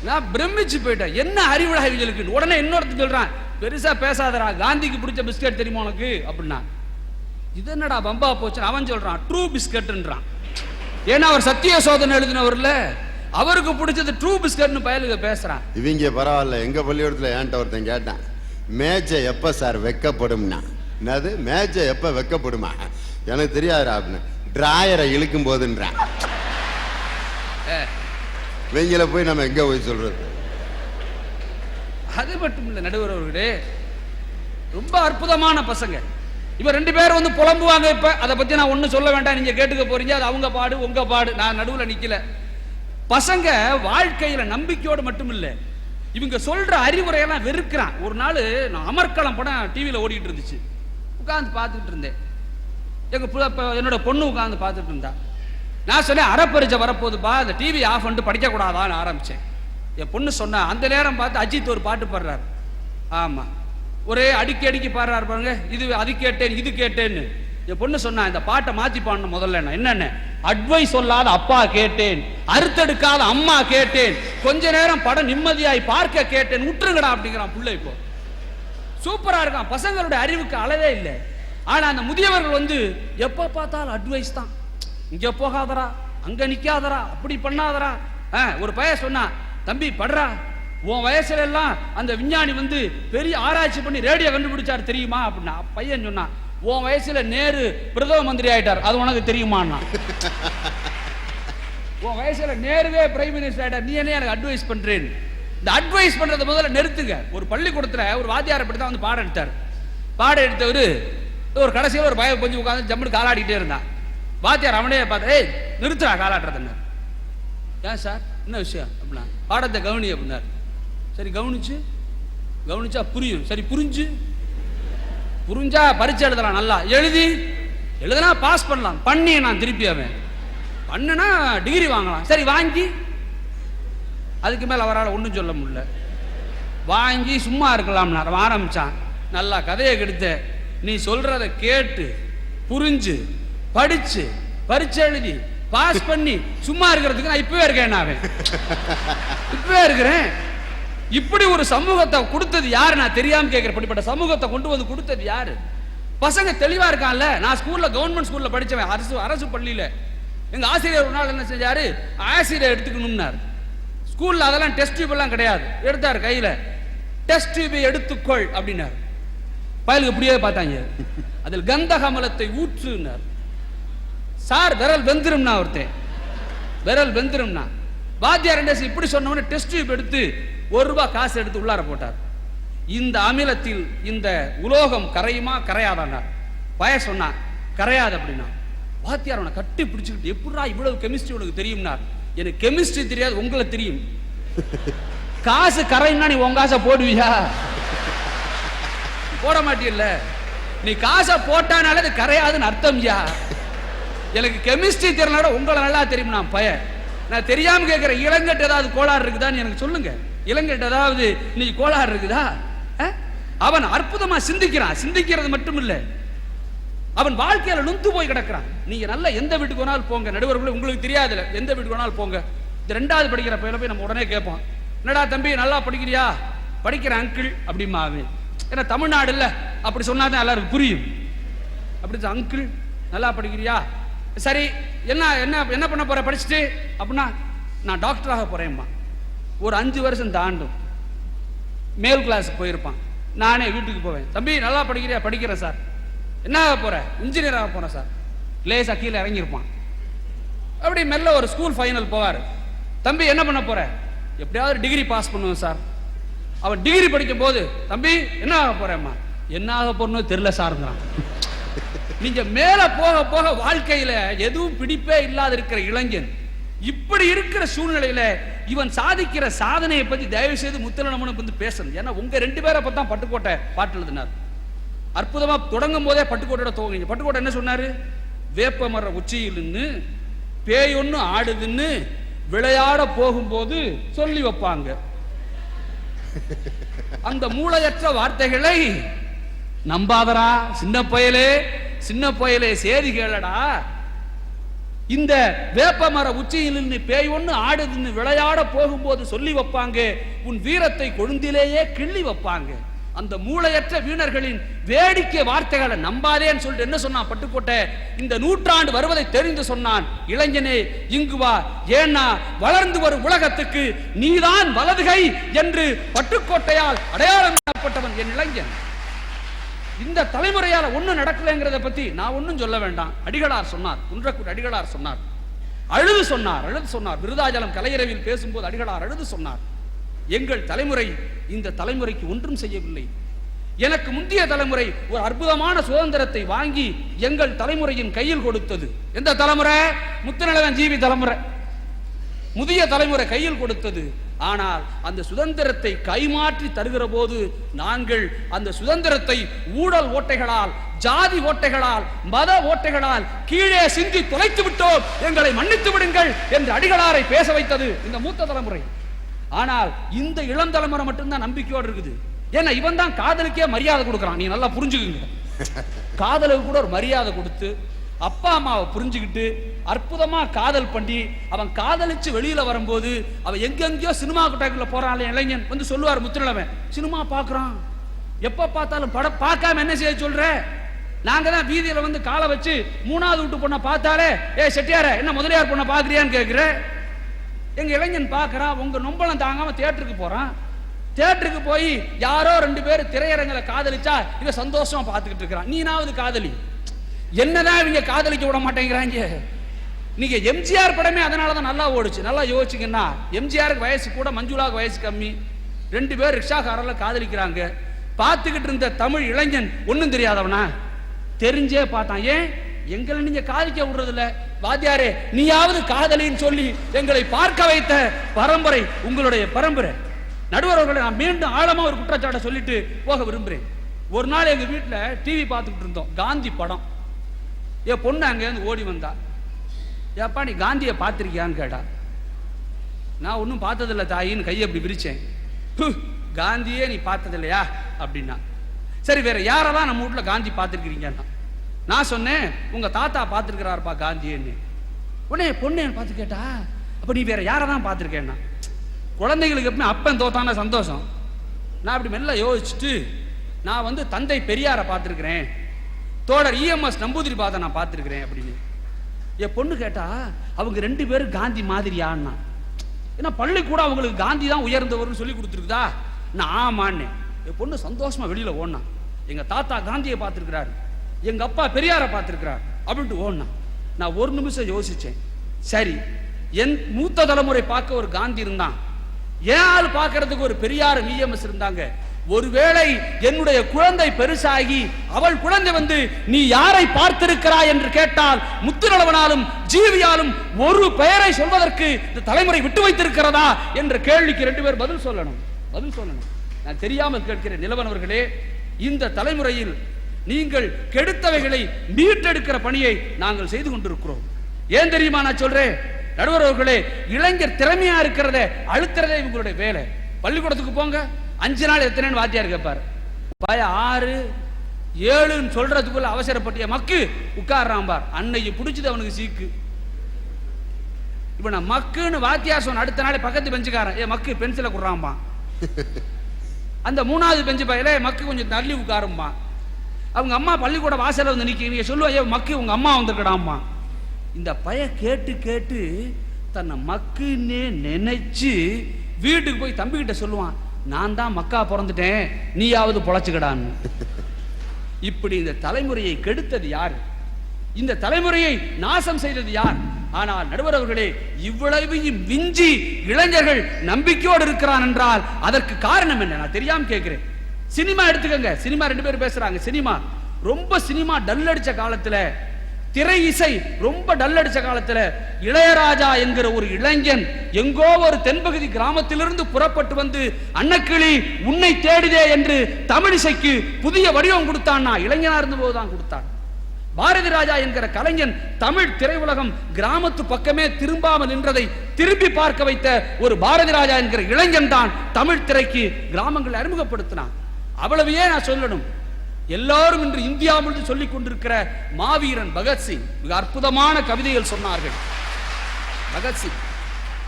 நான் பிரமிச்சு போயிட்டேன். என்ன அறிவுடா இவங்களுக்கு? உடனே இன்னொருத்தன் சொல்றான், பெருசா பேசாதரா, காந்திக்கு பிடிச்ச பிஸ்கட் தெரியுமா உனக்கு அப்படின்னா. இது என்னடா பம்பா போச்சு? அவன் சொல்றான் ட்ரூ பிஸ்கட்ன்றான். ஏன்னா அவர் சத்திய சோதனை எழுதினவர்ல, அவருக்கு பிடிச்சது ட்ரூ பிஸ்கட்னு பயலுக பேசுறான். இவங்க பரவாயில்ல. எங்க பள்ளிக்கூடத்துல ஏன்ட்ட ஒருத்தன் கேட்டான், மேஜை எப்ப சார் வெக்கப்படும்னா? என்னது மேஜை எப்ப வெக்கப்படுமா? எனக்கு தெரியாதுடா அப்படின்னு. டிராயரை இழுக்கும் போதுன்றான். இவங்கள போய் நம்ம எங்க போய் சொல்றது? அது மட்டும் இல்ல நடுவர் அவர்களே, ரொம்ப அற்புதமான பசங்க. இப்ப 2 பேரும் வந்து புலம்புவாங்க. இப்ப அதை பத்தி நான் ஒன்னும் சொல்ல வேண்டாம், நீங்க கேட்டுக்க போறீங்க. அது அவங்க பாடு, உங்க பாடு. நான் நடுவுல நிக்கல. பசங்க வாழ்க்கையில நம்பிக்கையோடு மட்டும் இல்ல, இவங்க சொல்ற அறிவுரையெல்லாம் வெறுக்கிறான். ஒரு நாள் நான் அமர்க்களம் படம் டிவியில ஓடிட்டு இருந்துச்சு. உட்கார்ந்து பார்த்துட்டு இருந்தேன். என்னோட பொண்ணு உட்கார்ந்து பார்த்துட்டு இருந்தா. நான் சொன்னேன், அறப்பரிச்சை வரப்போகுதுப்பா, அந்த டிவி ஆஃப் பண்ணிட்டு படிக்க கூடாதான்னு ஆரம்பிச்சேன். என் பொண்ணு சொன்னா, அந்த நேரம் பார்த்து அஜித் ஒரு பாட்டு பாடுறாரு. ஆமா, ஒரே அடிக்கடிக்கு பாடுறாரு பாருங்க, இது அது கேட்டேன் இது கேட்டேன்னு. என் பொண்ணு சொன்னா, இந்த பாட்டை மாத்தி பாடணும் முதல்ல. என்னென்ன அட்வைஸ் சொல்லாத அப்பா கேட்டேன், அறுத்தெடுக்காத அம்மா கேட்டேன், கொஞ்ச நேரம் படம் நிம்மதியாய் பார்க்க கேட்டேன், விட்டுருங்கடா அப்படிங்கிறான் புள்ள. இப்போ சூப்பரா இருக்கான். பசங்களுடைய அறிவுக்கு அளவே இல்லை. ஆனா அந்த முதியவர்கள் வந்து எப்ப பார்த்தாலும் அட்வைஸ் தான். இங்க போகாதரா, அங்க நிக்காதரா, அப்படி பண்ணாதரா. ஒரு பையன் சொன்னா, தம்பி படுறா, உன் வயசுல எல்லாம் அந்த விஞ்ஞானி வந்து பெரிய ஆராய்ச்சி பண்ணி ரேடியோ கண்டுபிடிச்சாரு தெரியுமா அப்படின்னா. பையன் சொன்னா, உன் வயசுல நேரு பிரதம மந்திரி ஆயிட்டார், அது உனக்கு தெரியுமான்னா. உன் வயசுல நேருவே பிரைம் மினிஸ்டர் ஆயிட்டார், நீ என்ன எனக்கு அட்வைஸ் பண்றேன்னு. இந்த அட்வைஸ் பண்றதை முதல்ல நிறுத்துங்க. ஒரு பள்ளிக்கூடத்துல ஒரு வாத்தியாரை படி தான் வந்து பாடம் எடுத்தார். பாடம் எடுத்தவர் ஒரு கடைசியில் ஒரு பய கொஞ்சம் உட்காந்து ஜம்முன்னு காலாடிக்கிட்டே இருந்தான். வாத்தியார் அவனே பார்த்து, ஏய் நிறுத்துறா காலாட்டுறதுன்னு. ஏன் சார் என்ன விஷயம் அப்படின்னா, பாடத்தை கவனி அப்படின்னாரு. சரி கவனிச்சா புரியும். சரி புரிஞ்சா பரீட்சை எழுதலாம், நல்லா எழுதுனா பாஸ் பண்ணலாம். பண்ணி நான் திருப்பி அவன் பண்ணுனா டிகிரி வாங்கலாம். சரி வாங்கி, அதுக்கு மேல அவரால் ஒன்றும் சொல்ல முடியல. வாங்கி சும்மா இருக்கலாம் ஆரம்பிச்சான். நல்லா கதையை கெடுத்த. நீ சொல்றத கேட்டு புரிஞ்சு படிச்சு பரீட்சை எழுதி பாஸ் பண்ணி சும்மா இருக்கிறதுக்கு நான் இப்பவே இருக்கேன். நான் இப்பவே இருக்கிறேன். இப்படி ஒரு சமூகத்தை கொடுத்தது யாரு? நான் தெரியாம கேட்கிறேன். இப்படிப்பட்ட சமூகத்தை கொண்டு வந்து கொடுத்தது யாரு? பசங்க தெளிவா இருக்கான்ல. நான் ஸ்கூல்ல கவர்மெண்ட் ஸ்கூல்ல படிச்சவன், அரசு பள்ளியில. எங்க ஆசிரியர் ஒரு நாள் என்ன செஞ்சாரு, ஆசிரியர் எடுத்துக்கணும்னாரு. ஸ்கூல்ல அதெல்லாம் டெஸ்ட் டியூப் எல்லாம் கிடையாது. எடுத்தாரு கையில, டெஸ்ட் டியூப் எடுத்துக்கொள் அப்படின்னாரு. பயலுக்கு இப்படியே பார்த்தாங்க. அதில் கந்தகமலத்தை ஊற்றுனார். சார் விரல் வெந்துரும்னா, ஒருத்தன் விரல் வெந்துரும்னா. வாத்தியார் இப்படி சொன்ன டெஸ்ட் டியூப் எடுத்து ₹1 காசு எடுத்து உள்ளார போட்டார். இந்த அமிலத்தில் இந்த உலோகம் கரையுமா கரையாதான்னா? பய சொன்னா கரையாது அப்படின்னா. வாத்தியார் அவனை கட்டி பிடிச்சுக்கிட்டு, எப்படா இவ்வளவு கெமிஸ்ட்ரி உனக்கு தெரியும்னா? எனக்கு கெமிஸ்ட்ரி தெரியாது, உங்களை தெரியும். காசு கரையும்னா நீ உன் காசை போடுவியா? போட மாட்டியல்ல. நீ காசை போட்டானால அது கரையாதுன்னு அர்த்தம்யா. எனக்கு கெமிஸ்ட்ரி தெரியல, உங்களை நல்லா தெரியும். நான் பய நான் தெரியாம கேட்கிறேன். இளங்கட்டு ஏதாவது கோளாறு இருக்குதான்னு எனக்கு சொல்லுங்க. இளங்கட்டு ஏதாவது நீ கோளாறு இருக்குதா? அவன் அற்புதமா சிந்திக்கிறான். சிந்திக்கிறது மட்டும் இல்ல, அவன் வாழ்க்கையில நொந்து போய் கிடக்கிறான். நீங்க நல்ல எந்த வீட்டுக்கு வேணாலும் போங்க, நடுவர்களே உங்களுக்கு தெரியாதுல, எந்த வீட்டுக்கு வேணாலும் போங்க. இந்த 2வது படிக்கிற பையனை போய் நம்ம உடனே கேட்போம், என்னடா தம்பி நல்லா படிக்கிறியா? படிக்கிற அங்கிள் அப்படிமா. அவன் ஏன்னா தமிழ்நாடு இல்ல, அப்படி சொன்னாதான் எல்லாருக்கும் புரியும். அப்படி அங்கிள் நல்லா படிக்கிறியா? சரி, என்ன என்ன என்ன பண்ண போற படிச்சுட்டு? அப்படின்னா நான் டாக்டராக போறேன்மா. ஒரு 5 வருஷம் தாண்டும் மேல் கிளாஸுக்கு போயிருப்பான். நானே வீட்டுக்கு போவேன், தம்பி நல்லா படிக்கிறியா? படிக்கிறேன் சார். என்ன ஆக போற? இன்ஜினியராக போறேன் சார். லேசா கீழே இறங்கியிருப்பான். அப்படி மெல்ல ஒரு ஸ்கூல் ஃபைனல் போவார். தம்பி என்ன பண்ண போற? எப்படியாவது டிகிரி பாஸ் பண்ணுவேன் சார். அவன் டிகிரி படிக்கும் போது, தம்பி என்ன ஆக போறேம்மா? என்ன ஆக போறன்னு தெரியல சாருங்கிறான். நீங்க மேல போக போக வாழ்க்கையில எதுவும் பிடிப்பே இல்லாத இருக்கிற இளைஞன், இப்படி இருக்கிற சூழ்நிலையில இவன் சாதிக்கிற சாதனையை பத்தி தயவு செய்து முத்தலனமனுக்கு வந்து பேசணும். ஏன்னா உங்க 2 பேரை பத்தி தான் பட்டுக்கோட்டை பாட்டு எழுதினார். அற்புதமா தொடங்கும் போதே பட்டுக்கோட்டையோட துவங்குங்க. பட்டுக்கோட்டை என்ன சொன்னாரு? வேப்ப மர உச்சியில் நின்று பேய் ஒண்ணு ஆடுதுன்னு விளையாட போகும்போது சொல்லி வைப்பாங்க. அந்த மூளையற்ற வார்த்தைகளை நம்பாதரா சின்ன பயலே சேதி கேளடா. இந்த வேப்ப மர உச்சியில் நின்று பேய் ஒண்ணு ஆடுதுன்னு விளையாட போகும்போது சொல்லி வைப்பாங்க. உன் வீரத்தை கொழுந்திலேயே கிள்ளி வைப்பாங்க. அந்த மூளையற்ற வீணர்களின் வேடிக்கை வார்த்தைகளை நம்பாதேன்னு சொல்லிட்டு என்ன சொன்னான் பட்டுக்கோட்டை? இந்த நூற்றாண்டு வருவதை தெரிந்து சொன்னான், இளைஞனே இங்கு வா, ஏன்னா வளர்ந்து வரும் உலகத்துக்கு நீதான் வலதுகை என்று பட்டுக்கோட்டையால் அடையாளம் காணப்பட்டவன் என் இளைஞன். இந்த தலைமுறையால ஒண்ணும் நடக்கலைங்கிறத பத்தி நான் ஒன்னும் சொல்ல வேண்டாம். அடிகளார் சொன்னார், குன்றக்குடி அடிகளார் சொன்னார், அழுது சொன்னார். விருதாச்சலம் கலையரவில் பேசும்போது அடிகளார் அழுது சொன்னார், எங்கள் தலைமுறை இந்த தலைமுறைக்கு ஒன்றும் செய்யவில்லை. எனக்கு முந்தைய தலைமுறை ஒரு அற்புதமான சுதந்திரத்தை வாங்கி எங்கள் தலைமுறையின் கையில் கொடுத்தது. எந்த தலைமுறை? முத்துநிலவன் ஜீவி தலைமுறை, முதிய தலைமுறை கையில் கொடுத்தது. ஆனால் அந்த சுதந்திரத்தை கைமாற்றி தருகிற போது நாங்கள் அந்த சுதந்திரத்தை ஊழல் ஓட்டைகளால், ஜாதி ஓட்டைகளால், மத ஓட்டைகளால் கீழே சிந்தி தொலைத்து விட்டோம், எங்களை மன்னித்து விடுங்கள் என்று அடிகளாரை பேச வைத்தது இந்த மூத்த தலைமுறை. ஆனால் இந்த இளம் தலைமுறை மட்டும்தான் நம்பிக்கையோடு இருக்குது. ஏன்னா இவன் தான் காதலுக்கே மரியாதை கொடுக்கறான். நீ நல்லா புரிஞ்சுக்குங்க. காதலுக்கு கூட ஒரு மரியாதை கொடுத்து அப்பா அம்மாவை புரிஞ்சுக்கிட்டு அற்புதமா காதல் பண்ணி அவன் காதலிச்சு வெளியில வரும்போது அவன் எங்கெங்கயோ சினிமா கொட்டாய்க்குள்ள போறான் இளைஞன் வந்து சொல்லுவார், முத்துநிலவன் சினிமா பாக்குறான், எப்ப பார்த்தாலும் படம் பார்க்காம என்ன செய்ய சொல்ற? நாங்க தான் வீதியில வந்து காலை வச்சு 3வது வீட்டு பொண்ணை பார்த்தாலே, ஏ செட்டியார என்ன முதலியார் பொண்ணை பாக்குறியான்னு கேட்கிற. எங்க இளைஞன் பாக்குறான், உங்க நொம்பளம் தாங்காம தியேட்டருக்கு போறான். தியேட்டருக்கு போய் யாரோ 2 பேர் திரையரங்கில காதலிச்சா இவன் சந்தோஷமா பார்த்துக்கிட்டு இருக்கிறான். நீனாவது காதலி. என்னதான் இவங்க காதலிக்க விட மாட்டேங்கிறாங்க. நீங்க எம்ஜிஆர் படமே அதனாலதான் நல்லா ஓடுச்சு. நல்லா யோசிச்சுங்கன்னா, எம்ஜிஆருக்கு வயசு கூட, மஞ்சுளாவுக்கு வயசு கம்மி. 2 பேர் ரிக்ஷாக்காரர்ல காதலிக்கிறாங்க. பார்த்துக்கிட்டு இருந்த தமிழ் இளைஞன் ஒன்னும் தெரியாதவனா தெரிஞ்சே பார்த்தான். ஏன் எங்களை நீங்க காதலிக்க விடுறதில்ல? வாத்தியாரே நீயாவது காதலின்னு சொல்லி எங்களை பார்க்க வைத்த பரம்பரை உங்களுடைய பரம்பரை. நடுவர்களை நான் மீண்டும் ஆழமா ஒரு குற்றச்சாட்டை சொல்லிட்டு போக விரும்புறேன். ஒரு நாள் எங்க வீட்டுல டிவி பார்த்துக்கிட்டு இருந்தோம், காந்தி படம். என் பொண்ணு அங்க இருந்து ஓடி வந்தா, ஏப்பா நீ காந்தியை பார்த்திருக்கியான்னு கேட்டா. நான் ஒன்னும் பார்த்ததில்லை தாயின்னு கையை அப்படி விரிச்சேன். காந்தியே நீ பார்த்தது இல்லையா அப்படின்னா. சரி வேற யாரெல்லாம் நம்ம வீட்டுல காந்தி பார்த்திருக்கிறீங்கன்னா நான் சொன்னேன், உங்க தாத்தா பார்த்திருக்கிறாருப்பா காந்தின்னு. உடனே பொண்ணு பார்த்து கேட்டா, அப்ப நீ வேற யாரை தான் பார்த்திருக்கேன்னா? குழந்தைகளுக்கு எப்பவுமே அப்பன் தோத்தான சந்தோஷம். நான் அப்படி மெல்ல யோசிச்சுட்டு, நான் வந்து தந்தை பெரியாரை பார்த்துருக்கிறேன், தோழர் EMS நம்பூதிரி பாதை நான் பார்த்துருக்கிறேன் அப்படின்னு. என் பொண்ணு கேட்டா, அவங்க 2 பேரும் காந்தி மாதிரியான்னா. ஏன்னா பள்ளிக்கூடம் அவங்களுக்கு காந்தி தான் உயர்ந்தவர்னு சொல்லி கொடுத்துருக்குதா. நான் ஆமான்னு. என் பொண்ணு சந்தோஷமா வெளியில ஓடினா, எங்க தாத்தா காந்தியை பார்த்துருக்கிறாரு, எங்க அப்பா பெரியாரை பார்த்துருக்கிறார் அப்படின்ட்டு ஓடினா. நான் ஒரு நிமிஷம் யோசிச்சேன். சரி, என் மூத்த தலைமுறை பார்க்க ஒரு காந்தி இருந்தான், ஏன் ஆள் பார்க்கறதுக்கு ஒரு பெரியார் EMS இருந்தாங்க. ஒருவேளை என்னுடைய குழந்தை பெருசாகி அவள் குழந்தை வந்து நீ யாரை பார்த்திருக்கிறாய் என்று கேட்டால் முத்துநலவனாலும் ஜீவியாலும் ஒரு பெயரை சொல்வதற்கு இந்த தலைமுறை விட்டு வைத்திருக்கிறதா என்ற கேள்விக்கு 2 பேர் பதில் சொல்லணும். நான் தெரியாமல் கேட்கிறேன். நிலவன் அவர்களே, இந்த தலைமுறையில் நீங்கள் கெடுத்தவைகளை மீட்டெடுக்கிற பணியை நாங்கள் செய்து கொண்டிருக்கிறோம். ஏன் தெரியுமா நான் சொல்றேன்? நடுவர் அவர்களே, இளைஞர் திறமையா இருக்கிறத அழுத்துறதே இவங்களுடைய வேலை. பள்ளிக்கூடத்துக்கு போங்க, 5 நாள் எத்தனைன்னு வாத்தியார் கேட்பார். 6 7 சொல்றதுக்குள்ள அவசரப்பட்டிய மக்கு உட்கார்றான் பார், அன்னைக்கு பிடிச்சது அவனுக்கு சீக்கு. இப்ப நான் மக்குன்னு வாத்தியார் சொன்ன அடுத்த நாளே பக்கத்து பெஞ்சுக்காரன், ஏ மக்கு பென்சிலை குடுறான்பா. அந்த 3வது பெஞ்சு பையில மக்கு கொஞ்சம் தள்ளி உட்காரும்பா. அவங்க அம்மா பள்ளிக்கூட வாசல வந்து நீங்க சொல்லுவா, ஏ மக்கு உங்க அம்மா வந்துருக்கடாம்பா. இந்த பைய கேட்டு கேட்டு தன்னை மக்குன்னே நினைச்சு வீட்டுக்கு போய் தம்பி கிட்ட சொல்லுவான், நான் தான் மக்கா பிறந்துட்டேன், நீயாவது பொழைச்சுக்கடான்னு. இப்படி இந்த தலைமுறையை கெடுத்தது யார்? இந்த தலைமுறையை நாசம் செய்தது யார்? ஆனால் நடுவர் அவர்களே, இவ்வளவையும் விஞ்சி இளைஞர்கள் நம்பிக்கையோடு இருக்கிறான் என்றால் அதற்கு காரணம் என்ன? நான் தெரியாம கேட்கிறேன். சினிமா எடுத்துக்கங்க. சினிமா 2 பேர் பேசுறாங்க. சினிமா டல் அடிச்ச காலத்துல, திரை இசை ரொம்ப டல் அடிச்ச காலத்துல, இளையராஜா என்கிற ஒரு இளைஞன் எங்கோ ஒரு தென்பகுதி கிராமத்திலிருந்து புறப்பட்டு வந்து அன்னக்கிளி உன்னை தேடுதே என்று தமிழிசைக்கு புதிய வடிவம் கொடுத்தான்னா இளைஞனா இருந்த போதுதான் கொடுத்தான். பாரதி ராஜா என்கிற கலைஞன் தமிழ் திரையுலகம் கிராமத்து பக்கமே திரும்பாமல் நின்றதை திரும்பி பார்க்க வைத்த ஒரு பாரதி ராஜா என்கிற இளைஞன் தான் தமிழ் திரைக்கு கிராமங்களை அறிமுகப்படுத்தினான். அவ்வளவையே நான் சொல்லணும். எல்லாரும் இன்று இந்தியா முழுவதும் சொல்லிக் கொண்டிருக்கிற மாவீரன் பகத்சிங் மிக அற்புதமான கவிதைகள் சொன்னார்கள். பகத்சிங்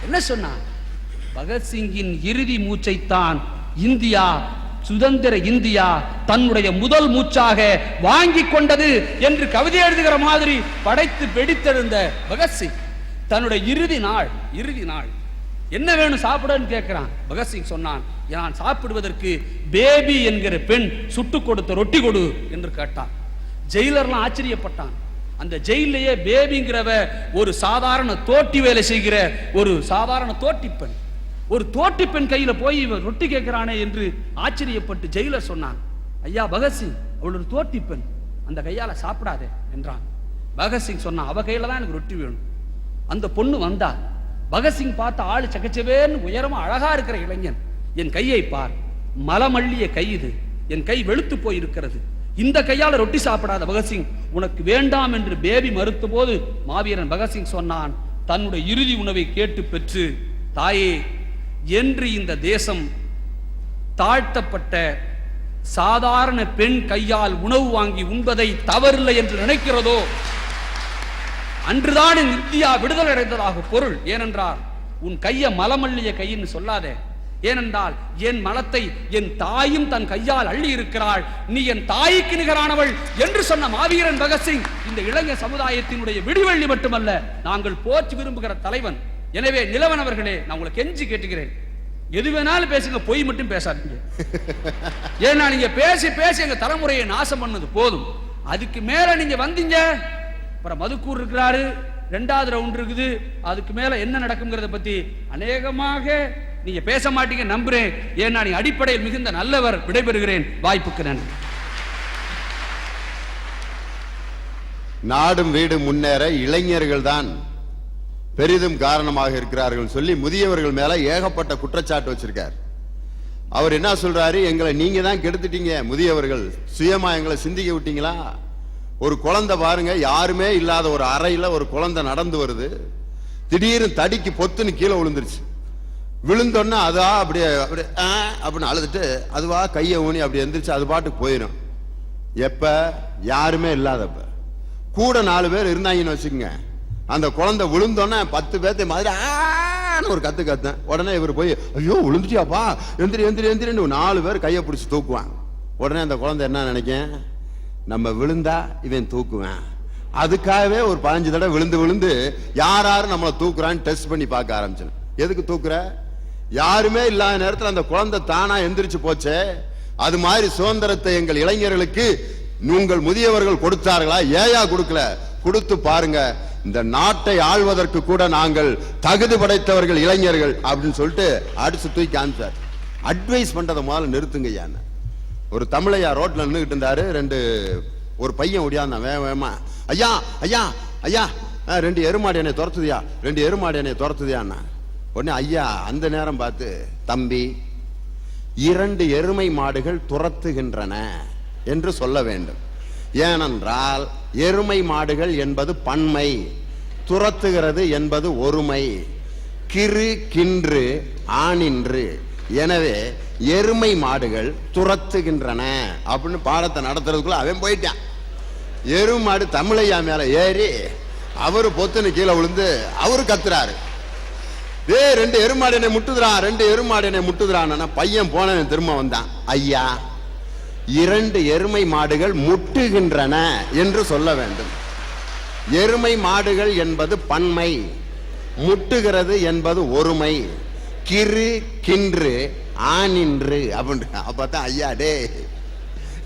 என்ன சொன்னார்? பகத்சிங்கின் இறுதி மூச்சைத்தான் இந்தியா, சுதந்திர இந்தியா தன்னுடைய முதல் மூச்சாக வாங்கி கொண்டது என்று கவிதை எழுதுகிற மாதிரி படைத்து வெடித்தெழுந்த பகத்சிங் தன்னுடைய இறுதி நாள் என்ன வேணும் சாப்பிடன்னு கேட்கிறான். பகத்சிங் சொன்னான், நான் சாப்பிடுவதற்கு பேபி என்கிற பெண் சுட்டு கொடுத்த ரொட்டி கொடு என்று கேட்டான். ஜெயிலர்லாம் ஆச்சரியப்பட்டான். அந்த ஜெயிலேயே பேபிங்கிறவ ஒரு சாதாரண தோட்டி வேலை செய்கிற ஒரு சாதாரண தோட்டி பெண், ஒரு தோட்டி பெண் கையில போய் இவன் ரொட்டி கேட்கிறானே என்று ஆச்சரியப்பட்டு ஜெயிலர் சொன்னான், ஐயா பகத்சிங், அவள் ஒரு தோட்டி பெண், அந்த கையால சாப்பிடாதே என்றான். பகத்சிங் சொன்னான், அவ கையில தான் எனக்கு ரொட்டி வேணும். அந்த பொண்ணு வந்தா. பகத்சிங் பார்த்த ஆளு சக்கச்சவேன்னு உயரமா அழகா இருக்கிற இளைஞன். என் கையை பார், மலமல்லிய கை இது, என் கை வெளுத்து போய் இருக்கிறது, இந்த கையால ரொட்டி சாப்பிடாத பகத்சிங், உனக்கு வேண்டாம் என்று பேபி மறுத்த போது மாவீரன் பகத்சிங் சொன்னான், தன்னுடைய இறுதி உணவை கேட்டு பெற்று, தாயே, என்று இந்த தேசம் தாழ்த்தப்பட்ட சாதாரண பெண் கையால் உணவு வாங்கி உண்பதை தவறில்லை என்று நினைக்கிறதோ அன்றுதான் இந்தியா விடுதலை அடைந்ததாக பொருள். ஏனென்றால் உன் கைய மலமல்லிய கைன்னு சொல்லாதே. ஏனென்றால் என் மலத்தை என் தாயும் தன் கையால் அள்ளி இருக்கிறாள், நீ என் தாய்க்கு நிகரானவள் என்று சொன்ன மாவீரன் பகத்சிங் இந்த இளைஞர் சமுதாயத்தினுடைய விடிவெள்ளி மட்டுமல்ல, நாங்கள் போற்றி விரும்புகிற தலைவன். எனவே நிலவன் அவர்களே, நான் உங்களை கெஞ்சி கேட்டுக்கிறேன், எது வேணாலும் பேசுங்க, பொய் மட்டும் பேசாதீங்க. ஏன்னா நீங்க பேசி பேசி எங்க தலைமுறையை நாசம் பண்ணது போதும். அதுக்கு மேல நீங்க வந்தீங்க, அப்புறம் மதுக்கூர் இருக்கிறாரு, 2வது ரவுண்ட் இருக்குது, அதுக்கு மேல என்ன நடக்கும்ங்கிறத பத்தி அநேகமாக நீங்க பேச மாட்டீங்க நம்புறேன். ஏன்னா நீ அடிப்படையில் மிகுந்த நல்லவர். விடைபெறுகிறேன். வாய்ப்புக்கு நன்றி. நாடும் வீடு முன்னேற இளைஞர்கள் தான் பெரிதும் காரணமாக இருக்கிறார்கள் சொல்லி முதியவர்கள் மேல ஏகப்பட்ட குற்றச்சாட்டு வச்சிருக்கார். அவர் என்ன சொல்றாரு, எங்களை நீங்க தான் கெடுத்துட்டீங்க, முதியவர்கள் சுயமா எங்களை சிந்திக்க விட்டீங்களா? ஒரு குழந்தை பாருங்க, யாருமே இல்லாத ஒரு அறையில ஒரு குழந்தை நடந்து வருது, திடீர்னு தடிக்கு பொத்துன்னு கீழே விழுந்துருச்சு. விழுந்தோன்னா அதா அப்படியே அப்படியே அப்படின்னு அழுதுட்டு அதுவா கையை ஊனி அப்படி எந்திரிச்சு அது பாட்டுக்கு போயிடும். எப்ப யாருமே இல்லாதப்ப. கூட 4 பேர் இருந்தாங்கன்னு வச்சுக்கோங்க, அந்த குழந்தை விழுந்தோன்னா 10 பேர்த்த மாதிரி ஒரு கத்தேன். உடனே இவர் போய் ஐயோ விழுந்துட்டியாப்பா, எந்திரி எந்திரி எந்திரின்னு 4 பேர் கையை பிடிச்சி தூக்குவான். உடனே அந்த குழந்தை என்ன நினைக்கேன், நம்ம விழுந்தா இவன் தூக்குவேன். அதுக்காகவே ஒரு 15 தடவை விழுந்து விழுந்து யார் நம்மளை தூக்குறான்னு டெஸ்ட் பண்ணி பார்க்க ஆரம்பிச்சேன். எதுக்கு தூக்குற? யாருமே இல்லாத நேரத்தில் அந்த குழந்தை தானா எந்திரிச்சு போச்சே. அது மாதிரி சுதந்திரத்தை எங்கள் இளைஞர்களுக்கு உங்கள் முதியவர்கள் கொடுத்தார்களா? ஏயா கொடுக்கல? கொடுத்து பாருங்க. இந்த நாட்டை ஆள்வதற்கு கூட நாங்கள் தகுதி படைத்தவர்கள் இளைஞர்கள் அப்படின்னு சொல்லிட்டு அடிச்சு தூக்கி காமிச்சார். அட்வைஸ் பண்றதை முதல்ல நிறுத்துங்க. ஐயா, ஒரு தமிழையா ரோட்ல நின்றுகிட்டு இருந்தாரு. ஒரு பையன் ஓடியாந்தான் வேகமா, ஐயா ஐயா ஐயா 2 எருமாடு என்னை துரத்துதியா, 2 எருமாடு என்னை துரத்துதியான்னா. உடனே ஐயா அந்த நேரம் பார்த்து, தம்பி 2 எருமை மாடுகள் துரத்துகின்றன என்று சொல்ல வேண்டும். ஏனென்றால் எருமை மாடுகள் என்பது பன்மை, துரத்துகிறது என்பது ஒருமை. கிரு கின்று ஆனின்று. எனவே எருமை மாடுகள் துரத்துகின்றன அப்படின்னு பாடத்தை நடத்துறதுக்குள்ள அவன் போயிட்டான். எருமாடு தமிழையா மேல ஏறி அவரு பொத்துன்னு கீழே விழுந்து அவரு கத்துறாரு, 2 எருமாடு என்னை முட்டுதுறான், 2 எருமாடு என்னை முட்டுதுறான். பையன் போனவன் திரும்ப வந்தான், ஐயா 2 எருமை மாடுகள் முட்டுகின்றன என்று சொல்ல வேண்டும். எருமை மாடுகள் என்பது பன்மை, முட்டுகிறது என்பது ஒருமை. கிரு கின்று ஆனின்று அப்படின்னு. அப்பதான் ஐயா டே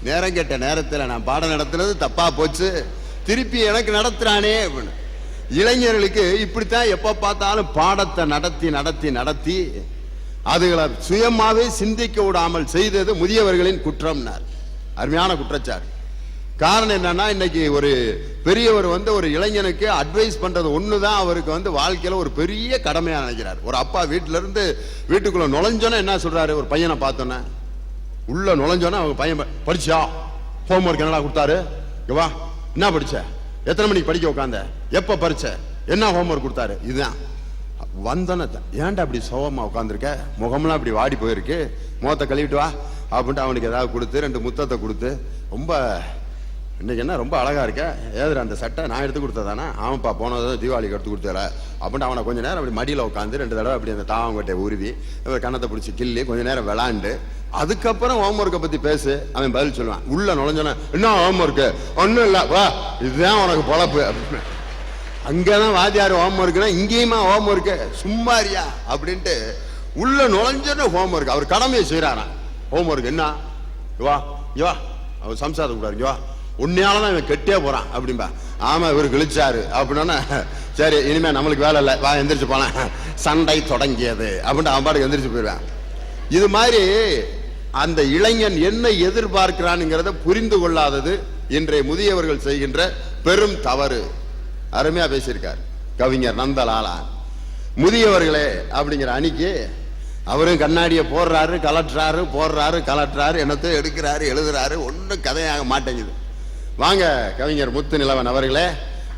நேரம் கேட்ட நேரத்தில் நான் பாடம் நடத்துறது தப்பா போச்சு, திருப்பி எனக்கு நடத்துறானே அப்படின்னு. இளைஞர்களுக்கு இப்படித்தான் எப்ப பார்த்தாலும் பாடத்தை நடத்தி நடத்தி நடத்தி அதுகளை சுயமாவே சிந்திக்க விடாமல் செய்தது முதியவர்களின் குற்றம்னார். அருமையான குற்றச்சாட்டு. காரணம் என்னன்னா, இன்னைக்கு ஒரு பெரியவர் ஒரு இளைஞனுக்கு அட்வைஸ் பண்றது ஒண்ணுதான் அவருக்கு வாழ்க்கையில ஒரு பெரிய கடமையா நினைக்கிறார். ஒரு அப்பா வீட்டுக்குள்ள நுழைஞ்சோன்னா என்ன சொல்றாரு, ஒரு பையனை பார்த்தோன்னே உள்ள நுழைஞ்சோன்னா அவங்க பையன் படிச்சா, ஹோம்ஒர்க் என்னடா கொடுத்தாரு, வா என்ன படிச்ச, எத்தனை மணிக்கு படிக்க உட்காந்த, எப்ப பறிச்ச, என்ன ஹோம்ஒர்க் கொடுத்தாரு, இதுதான். வந்தோன்னு ஏன்டா அப்படி சோகமா உட்காந்துருக்க, முகம்லாம் அப்படி வாடி போயிருக்கு, முகத்தை கழுவிட்டு வா அப்படின்ட்டு அவனுக்கு ஏதாவது கொடுத்து 2 முத்தத்தை கொடுத்து, ரொம்ப இன்னைக்கு என்ன ரொம்ப அழகா இருக்க, ஏதுற அந்த சட்டை நான் எடுத்து கொடுத்ததானா, ஆமாப்பா போனதை தீபாவளிக்கு எடுத்து கொடுத்தல அப்படின்ட்டு அவனை கொஞ்சம் நேரம் அப்படி மடியில் உட்காந்து 2 தடவை அப்படி அந்த தாவங்கொட்டையை உருவி கண்ணத்தை பிடிச்சி கிள்ளி கொஞ்சம் நேரம் விளாண்டு அதுக்கப்புறம் ஹோம்ஒர்க்கை பத்தி பேசு. அவன் பதில் சொல்லுவான். உள்ள நுழைஞ்சோன்னா என்ன ஹோம்ஒர்க்கு, ஒன்றும் இல்லை வா இதுதான் உனக்கு பொழப்பு அப்படின்னு. அங்கதான் வாத்தியார் ஹோம்ஒர்க்குனா இங்கேயுமா ஹோம்ஒர்க்கு, சும்மாரியா அப்படின்ட்டு உள்ள நுழைஞ்சோன்னு ஹோம்ஒர்க். அவர் கடமையை செய்யறாராம். ஹோம்ஒர்க் என்ன, வா வா அவர் சம்சாரத்தை கூடாது, வா உன்னையாலதான் இவன் கெட்டே போறான் அப்படின்பா. ஆமா இவர் கிழிச்சாரு அப்படின்னா சரி இனிமே நம்மளுக்கு வேலை இல்லை, வா எந்திரிச்சு போனேன், சண்டை தொடங்கியது அப்படின்ட்டு அவன் பாட்டுக்கு எந்திரிச்சு போயிடுவான். இது மாதிரி அந்த இளைஞன் என்ன எதிர்பார்க்கிறான்ங்கிறத புரிந்து கொள்ளாதது இன்றைய முதியவர்கள் செய்கின்ற பெரும் தவறு. அருமையா பேசியிருக்கார் கவிஞர் நந்தலாலா. முதியவர்களே அப்படிங்கிற அணிக்கு அவரும் கண்ணாடியை போடுறாரு கலட்டுறாரு, போடுறாரு கலட்டுறாரு, என்னத்தை எடுக்கிறாரு எழுதுறாரு, ஒன்றும் கதையாக மாட்டேங்குது. வாங்க கவிஞர் முத்து நிலவன் அவர்களே,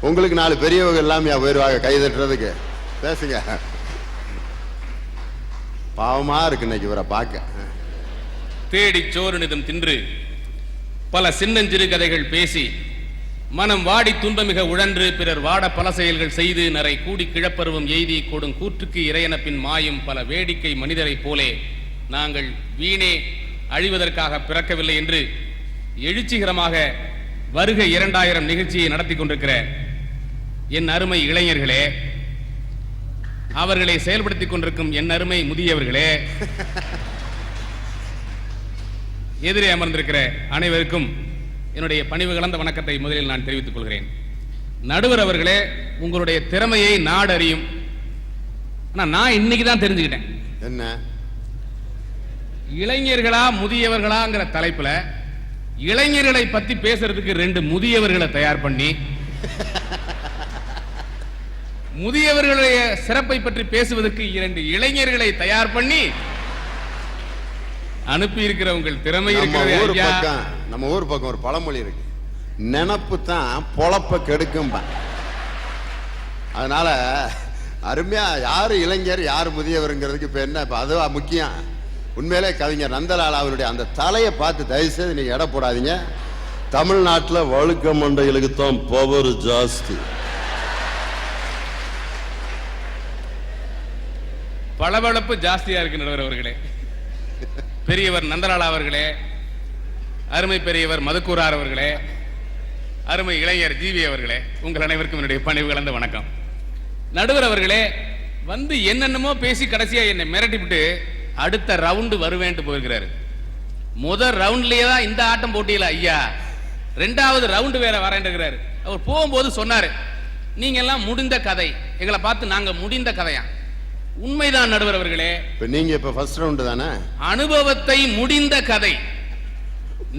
உங்களுக்கு 4 பெரியவங்க எல்லாமே போயிருவாங்க கைதட்டுறதுக்கு, பேசுங்க. பாவமா இருக்கு இன்னைக்கு இவரை பார்க்க. தேடி சோறுனிதம் தின்று பல சின்னஞ்சிறு கதைகள் பேசி மனம் வாடி துன்பமிக உழன்று பிறர் வாட பல செயல்கள் செய்து நரை கூடி கிழப்பருவம் எய்தி கொடும் கூற்றுக்கு இறையனப்பின் மாயும் பல வேடிக்கை மனிதரைப் போலே நாங்கள் வீணே அழிவதற்காக பிறக்கவில்லை என்று எழுச்சிகரமாக வருக 2000 நிகழ்ச்சியை நடத்தி கொண்டிருக்கிற என் அருமை இளைஞர்களே, அவர்களை செயல்படுத்திக் கொண்டிருக்கும் என் அருமை முதியவர்களே, எதிரே அமர்ந்திருக்கிற அனைவருக்கும் என்னுடைய பணிவு கலந்த வணக்கத்தை முதலில் நான் தெரிவித்துக் கொள்கிறேன். நடுவர் அவர்களே, உங்களுடைய திறமையை நாடு அறியும். நான் இன்னைக்கு தான் தெரிஞ்சுக்கிட்டேன். என்ன இளைஞர்களா முதியவர்களாங்கிற தலைப்புல இளைஞர்களை பத்தி பேசுறதுக்கு 2 முதியவர்களை தயார் பண்ணி முதியவர்களுடைய சிறப்பை பற்றி பேசுவதற்கு 2 இளைஞர்களை தயார் பண்ணி அனுப்பி இருக்கிற உங்கள் திறமை இருக்கிறது. நம்ம ஊர் பக்கம் ஒரு பழமொழி இருக்கு, நினப்பு தான் பொழப்ப கெடுக்கும். அதனால அருமையா யாரு இளைஞர் யாரு முதியவருங்கிறதுக்கு இப்ப என்ன, இப்ப அதுவா முக்கியம். உண்மையிலே கவிஞர் நந்தலால் அவருடைய அந்த தலையை பார்த்து தயவுசெய்து நீங்க எடை போடாதீங்க. தமிழ்நாட்டில் வழுக்க மண்டைகளுக்கு தான் பவர் ஜாஸ்தி. பளபளப்பு ஜாஸ்தியா இருக்கு நடுவர் அவர்களே. பெரியவர் நந்தலால் அவர்களே, அருமை பெரியவர் மதுக்கூரார் அவர்களே, அருமை இளைஞர் ஜிவி அவர்களே, உங்கள் அனைவருக்கும் என்னுடைய பணிவு கலந்த வணக்கம். நடுவர் அவர்களே வந்து என்னென்னமோ பேசி கடைசியா என்னை மிரட்டிவிட்டு அடுத்த ரவுண்டு வருவேன்ட்டு போயிருக்கிறாரு. முதல் ரவுண்ட்லயே தான் இந்த ஆட்டம் போட்டியில ஐயா, ரெண்டாவது ரவுண்டு வேற வரேன்றாரு. அவர் போகும்போது சொன்னாரு, நீங்க எல்லாம் முடிந்த கதை, எங்களை பார்த்து நாங்க முடிந்த கதையா. உண்மைதான் நடுவர் அவர்களே. நீங்க இப்ப ஃபர்ஸ்ட் ரவுண்டு தானே? அனுபவத்தை முடிந்த கதை,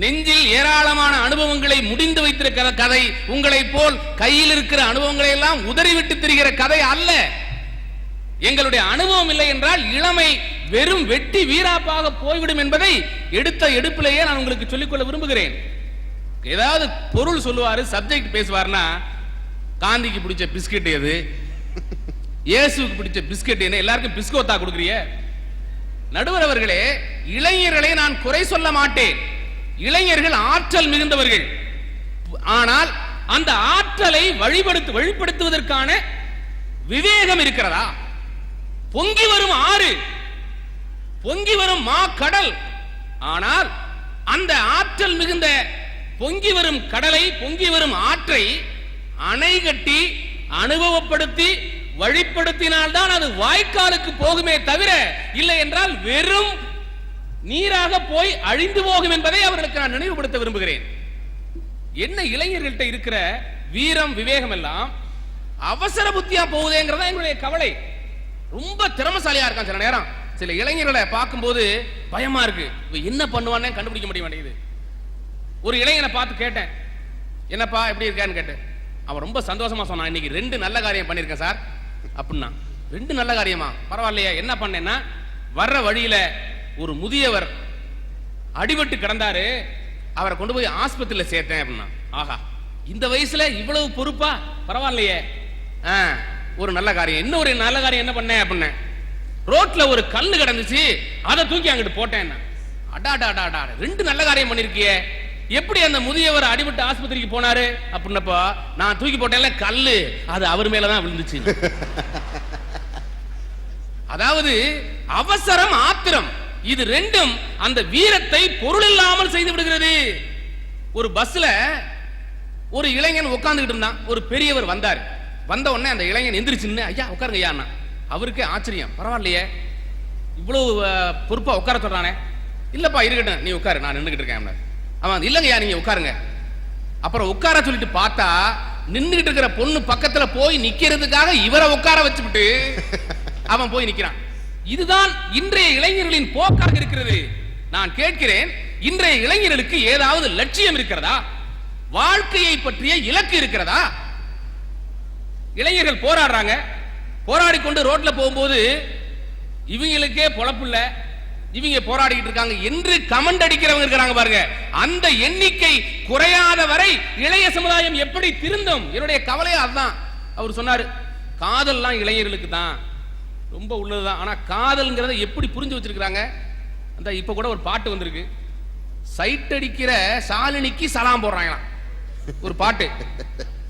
நெஞ்சில் ஏராளமான அனுபவங்களை முடிந்து வைத்திருக்கிற கதை. உங்களை போல் கையில் இருக்கிற அனுபவங்களை எல்லாம் உதறிவிட்டு திரிகிற கதை அல்ல. எங்களுடைய அனுபவம் இல்லை என்றால் இளமை வெறும் வெட்டி வீராப்பாக போய்விடும் என்பதை எடுத்த எடுப்பிலேயே நான் உங்களுக்கு சொல்லிக்கொள்ள விரும்புகிறேன். ஏதாவது பொருள் சொல்லுவாரு, சப்ஜெக்ட் பேசுவார்னா, காந்திக்கு பிடிச்ச பிஸ்கெட் எது, இயேசுக்கு பிடிச்ச பிஸ்கெட் என்ன, எல்லாருக்கும் பிஸ்கோத்தா கொடுக்குறிய. நடுவர் அவர்களே, இளைஞர்களை நான் குறை சொல்ல மாட்டேன். இளைஞர்கள் ஆற்றல் மிகுந்தவர்கள். ஆனால் அந்த ஆற்றலை வழிபடுத்துவதற்கான விவேகம் இருக்கிறதா? பொங்கி வரும் ஆறு, பொங்கி வரும் மா கடல். ஆனால் அந்த ஆற்றல் மிகுந்த பொங்கி வரும் கடலை, பொங்கி வரும் ஆற்றை அணை கட்டி அனுபவப்படுத்தி வழிப்படுத்தினால்தான் அது வாய்க்காலுக்கு போகுமே தவிர, இல்லை என்றால் வெறும் நீராக போய் அழிந்து போகும் என்பதை அவர்களுக்கு நான் நினைவுபடுத்த விரும்புகிறேன். என்ன இளைஞர்கள்ட்ட இருக்கிற வீரம் விவேகம் எல்லாம் அவசர புத்தியா போகுதேங்கிறதா என்னுடைய கவலை. ரொம்ப திறமசாலியா இருக்கான் சில நேரம். சில இளைஞர்களை பார்க்கும்போது பயமா இருக்கு, என்ன பண்ணுவானே கண்டுபிடிக்க முடிய மாட்டேங்குது. ஒரு இளைஞனை பார்த்து கேட்டேன், என்னப்பா எப்படி இருக்கான்னு கேட்டேன். அவன் ரொம்ப சந்தோஷமா சொன்னான், இன்னைக்கு 2 நல்ல காரியம் பண்ணிருக்கேன் சார் அப்படின்னா. 2 நல்ல காரியமா? பரவாயில்லையா, என்ன பண்ணேன்னா, வர்ற வழியில ஒரு முதியவர் அடிபட்டு கிடந்தாரு, அவரை கொண்டு போய் ஆஸ்பத்திரியில சேர்த்தேன் அப்படின்னா. ஆஹா, இந்த வயசுல இவ்வளவு பொறுப்பா, பரவாயில்லையே, ஒரு நல்ல காரியம். இன்னொரு நல்ல காரியம் என்ன பண்ணேன் அப்படின்னேன், ரோட்ல ஒரு கல்லு கிடந்துச்சு, அதை தூக்கி அங்கிட்டு போட்டேன். அடாடா, 2 நல்ல காரியம் பண்ணிருக்கியே, எப்படி அந்த முதியவர் அடிபட்டு ஆஸ்பத்திரிக்கு போனாரு அப்படின்னப்போ, நான் தூக்கி போட்டேன்ல கல்லு, அது அவர் மேலதான் விழுந்துச்சு. அதாவது அவசரம், ஆத்திரம், இது 2ம் அந்த வீரத்தை பொருள் இல்லாமல் செய்து விடுகிறது. ஒரு பஸ்ல ஒரு இளைஞன் உட்கார்ந்துகிட்டு இருந்தான். ஒரு பெரியவர் வந்தார். வந்த உடனே அந்த இளைஞன் எந்திரிச்சுன்னு, ஐயா உட்காருங்க ஐயா. அவருக்கு ஆச்சரியம், பரவாயில்லையே இவ்வளவு பொறுப்பா உட்கார சொல்றானே. இல்லப்பா இருக்கட்டும், நீ உட்காரு, நான் நின்றுகிட்டு இருக்கேன். அவன் இல்லைங்கய்யா நீங்க உட்காருங்க. அப்புறம் உட்கார சொல்லிட்டு பார்த்தா, நின்றுகிட்டு இருக்கிற பொண்ணு பக்கத்துல போய் நிக்கிறதுக்காக இவரை உட்கார வச்சுட்டு அவன் போய் நிக்கிறான். இதுதான் இன்றைய இளைஞர்களின் போக்காக இருக்கிறது. நான் கேட்கிறேன், இன்றைய இளைஞர்களுக்கு ஏதாவது லட்சியம் இருக்கிறதா? வாழ்க்கையை பற்றிய இலக்கு இருக்கிறதா? இளைஞர்கள் போராடுறாங்க, போராடி கொண்டு ரோட்ல போகும்போது இவங்களுக்கே பொழப்பு இல்ல, இவங்க போராடிட்டு இருக்காங்க என்று கமெண்ட் அடிக்கிறவங்க இருக்காங்க பாருங்க. அந்த எண்ணிக்கை குறையாத வரை இளைய சமுதாயம் எப்படி திருந்தும்? என்னுடைய கவலை அதுதான். அவர் சொன்னாரு, காதல்லாம் இளைஞர்களுக்கு தான் ரொம்ப உள்ளதுதான். ஆனா காதல்ங்கிறத எப்படி புரிஞ்சு வச்சிருக்காங்க? அந்த இப்ப கூட ஒரு பாட்டு வந்திருக்கு, சைட் அடிக்கிற சாலினிக்கு சலாம் போடுறாங்களாம். ஒரு பாட்டு,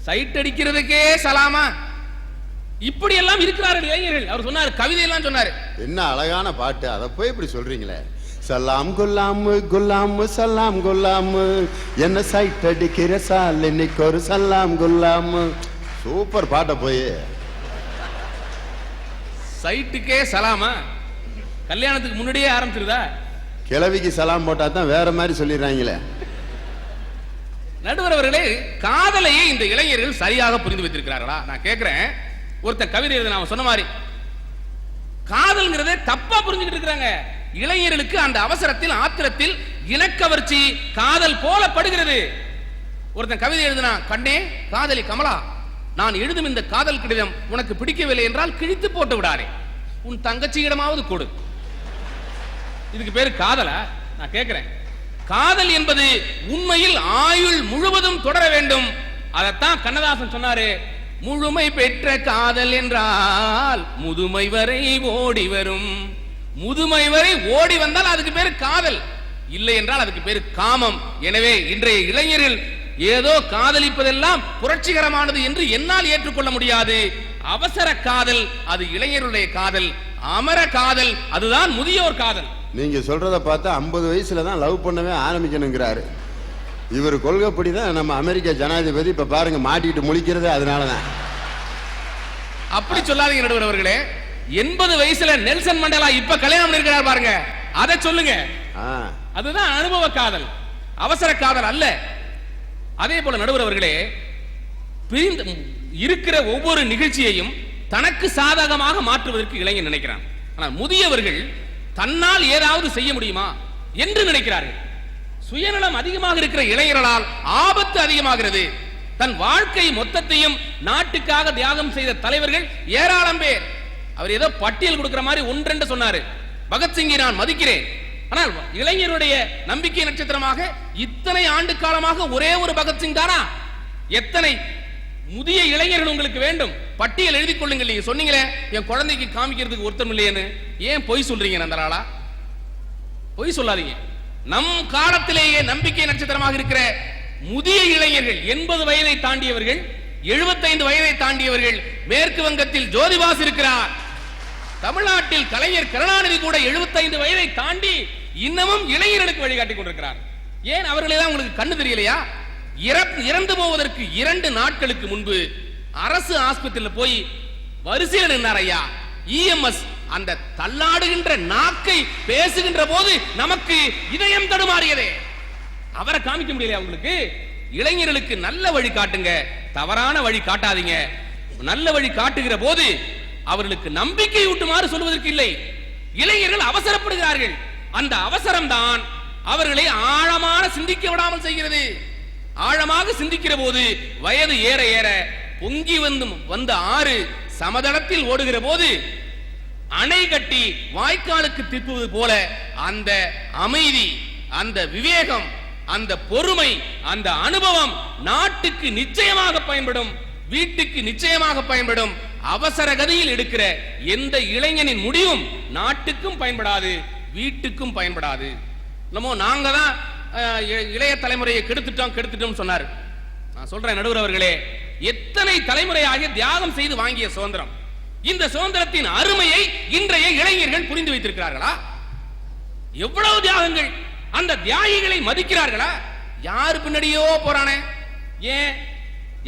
சைட் அடிக்கிறதுக்கே சலாமா? இப்படி எல்லாம் இருக்கிறார்கள் இளைஞர்கள். அவர் சொன்னார், கவிதை எல்லாம் சொன்னாரு. என்ன அழகான பாட்டு, அதை போய் இப்படி சொல்றீங்களே. சலாம் குல்லாம் குல்லாம் சலாம் குல்லாம், என்ன சைட் அடிக்கிற சாலினிக்கு ஒரு சலாம் குல்லாம். சூப்பர் பாட்டை போய் சைட்டுக்கே சலாமா? கல்யாணத்துக்கு முன்னாடியே ஆரம்பிச்சிருதா? கிழவிக்கு சலாம் போட்டா தான் வேற மாதிரி சொல்லிடுறாங்களே. நடுவர் அவர்களே, காதலையே இந்த இளைஞர்கள் சரியாக புரிந்து வைத்திருக்கிறார்களா? நான் கேட்கிறேன். ஒருத்த கவிதை எழுத நான் சொன்ன மாதிரி காதல்ங்கிறத தப்பா புரிஞ்சுக்கிட்டு இருக்கிறாங்க. இளைஞர்களுக்கு அந்த அவசரத்தில், ஆத்திரத்தில் இனக்கவர்ச்சி காதல் போல படுகிறது. ஒருத்தன் கவிதை எழுதினா, கண்ணே காதலி கமலா, நான் எழுதும் இந்த காதல் கடிதம் உனக்கு பிடிக்கவில்லை என்றால் கிழித்து போட்டு விடாதே, உன் தங்கச்சியிடமாவது கொடு. இதுக்கு பேரு காதலா? நான் கேட்கிறேன். காதல் என்பது உண்மையில் ஆயுள் முழுவதும் தொடர வேண்டும். அதைத்தான் கண்ணதாசன் சொன்னாரு, முழுமை பெற்ற காதல் என்றால் முதுமை வரை ஓடி வரும். முதுமை வரை ஓடி வந்தால் அதுக்கு பேரு காதல், இல்லை என்றால் அதுக்கு பேரு காமம். எனவே இன்றைய இளைஞர்கள் ஏதோ காதலிப்பதெல்லாம் புரட்சிகரமானது என்று என்னால் ஏற்றுக்கொள்ள முடியாது. அவசர காதல் அது இளைஞருடைய காதல். அமர காதல், அதுதான் முதியோர் காதல். நீங்க சொல்றத பார்த்தா 50 வயசுல தான் லவ் பண்ணவே ஆரம்பிக்கணுங்கிறாரு. இவர் கொள்கைப்படிதான் நம்ம அமெரிக்க ஜனாதிபதி இப்ப பாருங்க மாட்டிட்டு முழிக்கிறது அதனாலதான். அப்படி சொல்லாதீங்க நடுவர் அவர்களே. 80 வயசுல நெல்சன் மண்டேலா இப்ப கல்யாணம் பண்ணிருக்கிறார் பாருங்க, அதை சொல்லுங்க. அதுதான் அனுபவ காதல், அவசர காதல் அல்ல. அதே போல நடுவர் அவர்களே, இருக்கிற ஒவ்வொரு நிகழ்ச்சியையும் தனக்கு சாதகமாக மாற்றுவதற்கு இளைஞர் நினைக்கிறான். ஆனால் முதியவர்கள் தன்னால் ஏதாவது செய்ய முடியுமா என்று நினைக்கிறார்கள். சுயநலம் அதிகமாக இருக்கிற இளைஞர்களால் ஆபத்து அதிகமாகிறது. தன் வாழ்க்கை மொத்தத்தையும் நாட்டுக்காக தியாகம் செய்த தலைவர்கள் ஏராளம் பேர். அவர் ஏதோ பட்டியல் கொடுக்கிற மாதிரி ஒன்றென்று சொன்னாரு. பகத்சிங்கை நான் மதிக்கிறேன், ஆனால் இளைஞருடைய நம்பிக்கை நட்சத்திரமாக இத்தனை ஆண்டு காலமாக ஒரே ஒரு பகத்சிங் தானா? எத்தனை முதிய இளைஞர்கள் உங்களுக்கு வேண்டும்? பட்டியல் எழுதி கொள்ளுங்கள். நீங்க சொன்னீங்களே என் குழந்தைக்கு காமிக்கிறதுக்கு ஒருத்தம் இல்லையேன்னு, ஏன் பொய் சொல்றீங்க? நந்தலாளா, பொய் சொல்லாதீங்க. நம் காலத்திலேயே நம்பிக்கை நட்சத்திரமாக இருக்கிற முதிய இளைஞர்கள், 80 வயதை தாண்டியவர்கள், 75 வயதை தாண்டியவர்கள். மேற்கு வங்கத்தில் ஜோதிபாஸ் இருக்கிறார். தமிழ்நாட்டில் கலைஞர் கருணாநிதி கூட 75 வயதை தாண்டி இன்னமும் இளைஞர்களுக்கு வழிகாட்டி கொண்டிருக்கிறார். ஏன் அவர்களெல்லாம் உங்களுக்கு கண்ணு தெரியலையா? இறந்து போவதற்கு 2 நாட்களுக்கு முன்பு அரசு ஆஸ்பத்திரியில் போய் வரிசையில் நின்றார் ஐயா. இஎம்எஸ் அந்த தள்ளாடுகின்ற நாக்கை பேசுகின்ற போது நமக்கு இதயம் தடுமாறியதே. அவரை காமிக்க முடியலையா உங்களுக்கு? இளைஞர்களுக்கு நல்ல வழி காட்டுங்க, தவறான வழி காட்டாதீங்க. நல்ல வழி காட்டுகிற போது அவர்களுக்கு நம்பிக்கை ஊட்டுமாறு சொல்வதற்கு இல்லை. இளைஞர்கள் அவசரப்படுகிறார்கள். அந்த அவசரம் தான் அவர்களை ஆழமான சிந்திக்க விடாமல் செய்கிறது. ஆழமாக சிந்திக்கிற போது வயது ஏற ஏற பொங்கி வந்த ஆறு சமதளத்தில் ஓடுகிற போது அணை கட்டி வாய்க்காலுக்கு திருப்புவது போல அந்த அமைதி, அந்த விவேகம், அந்த பொறுமை, அந்த அனுபவம் நாட்டுக்கு நிச்சயமாக பயன்படும், வீட்டுக்கு நிச்சயமாக பயன்படும். அவசர கதியில் எடுக்கிற எந்த இளைஞனின் முடிவும் நாட்டுக்கும் பயன்படாது, வீட்டுக்கும் பயன்படாது. நம்ம நாங்க தான் இளைய தலைமுறையை கெடுத்துட்டோம் சொன்னார். நான் சொல்றேன் நடுவர் அவர்களே, எத்தனை தலைமுறையாக தியாகம் செய்து வாங்கிய சுதந்திரம், இந்த சுதந்திரத்தின் அருமையை இன்றைய இளைஞர்கள் புரிந்து வைத்திருக்கிறார்களா? எவ்வளவு தியாகங்கள்! அந்த தியாகிகளை மதிக்கிறார்களா? யார் பின்னடியோ போறானே, ஏன்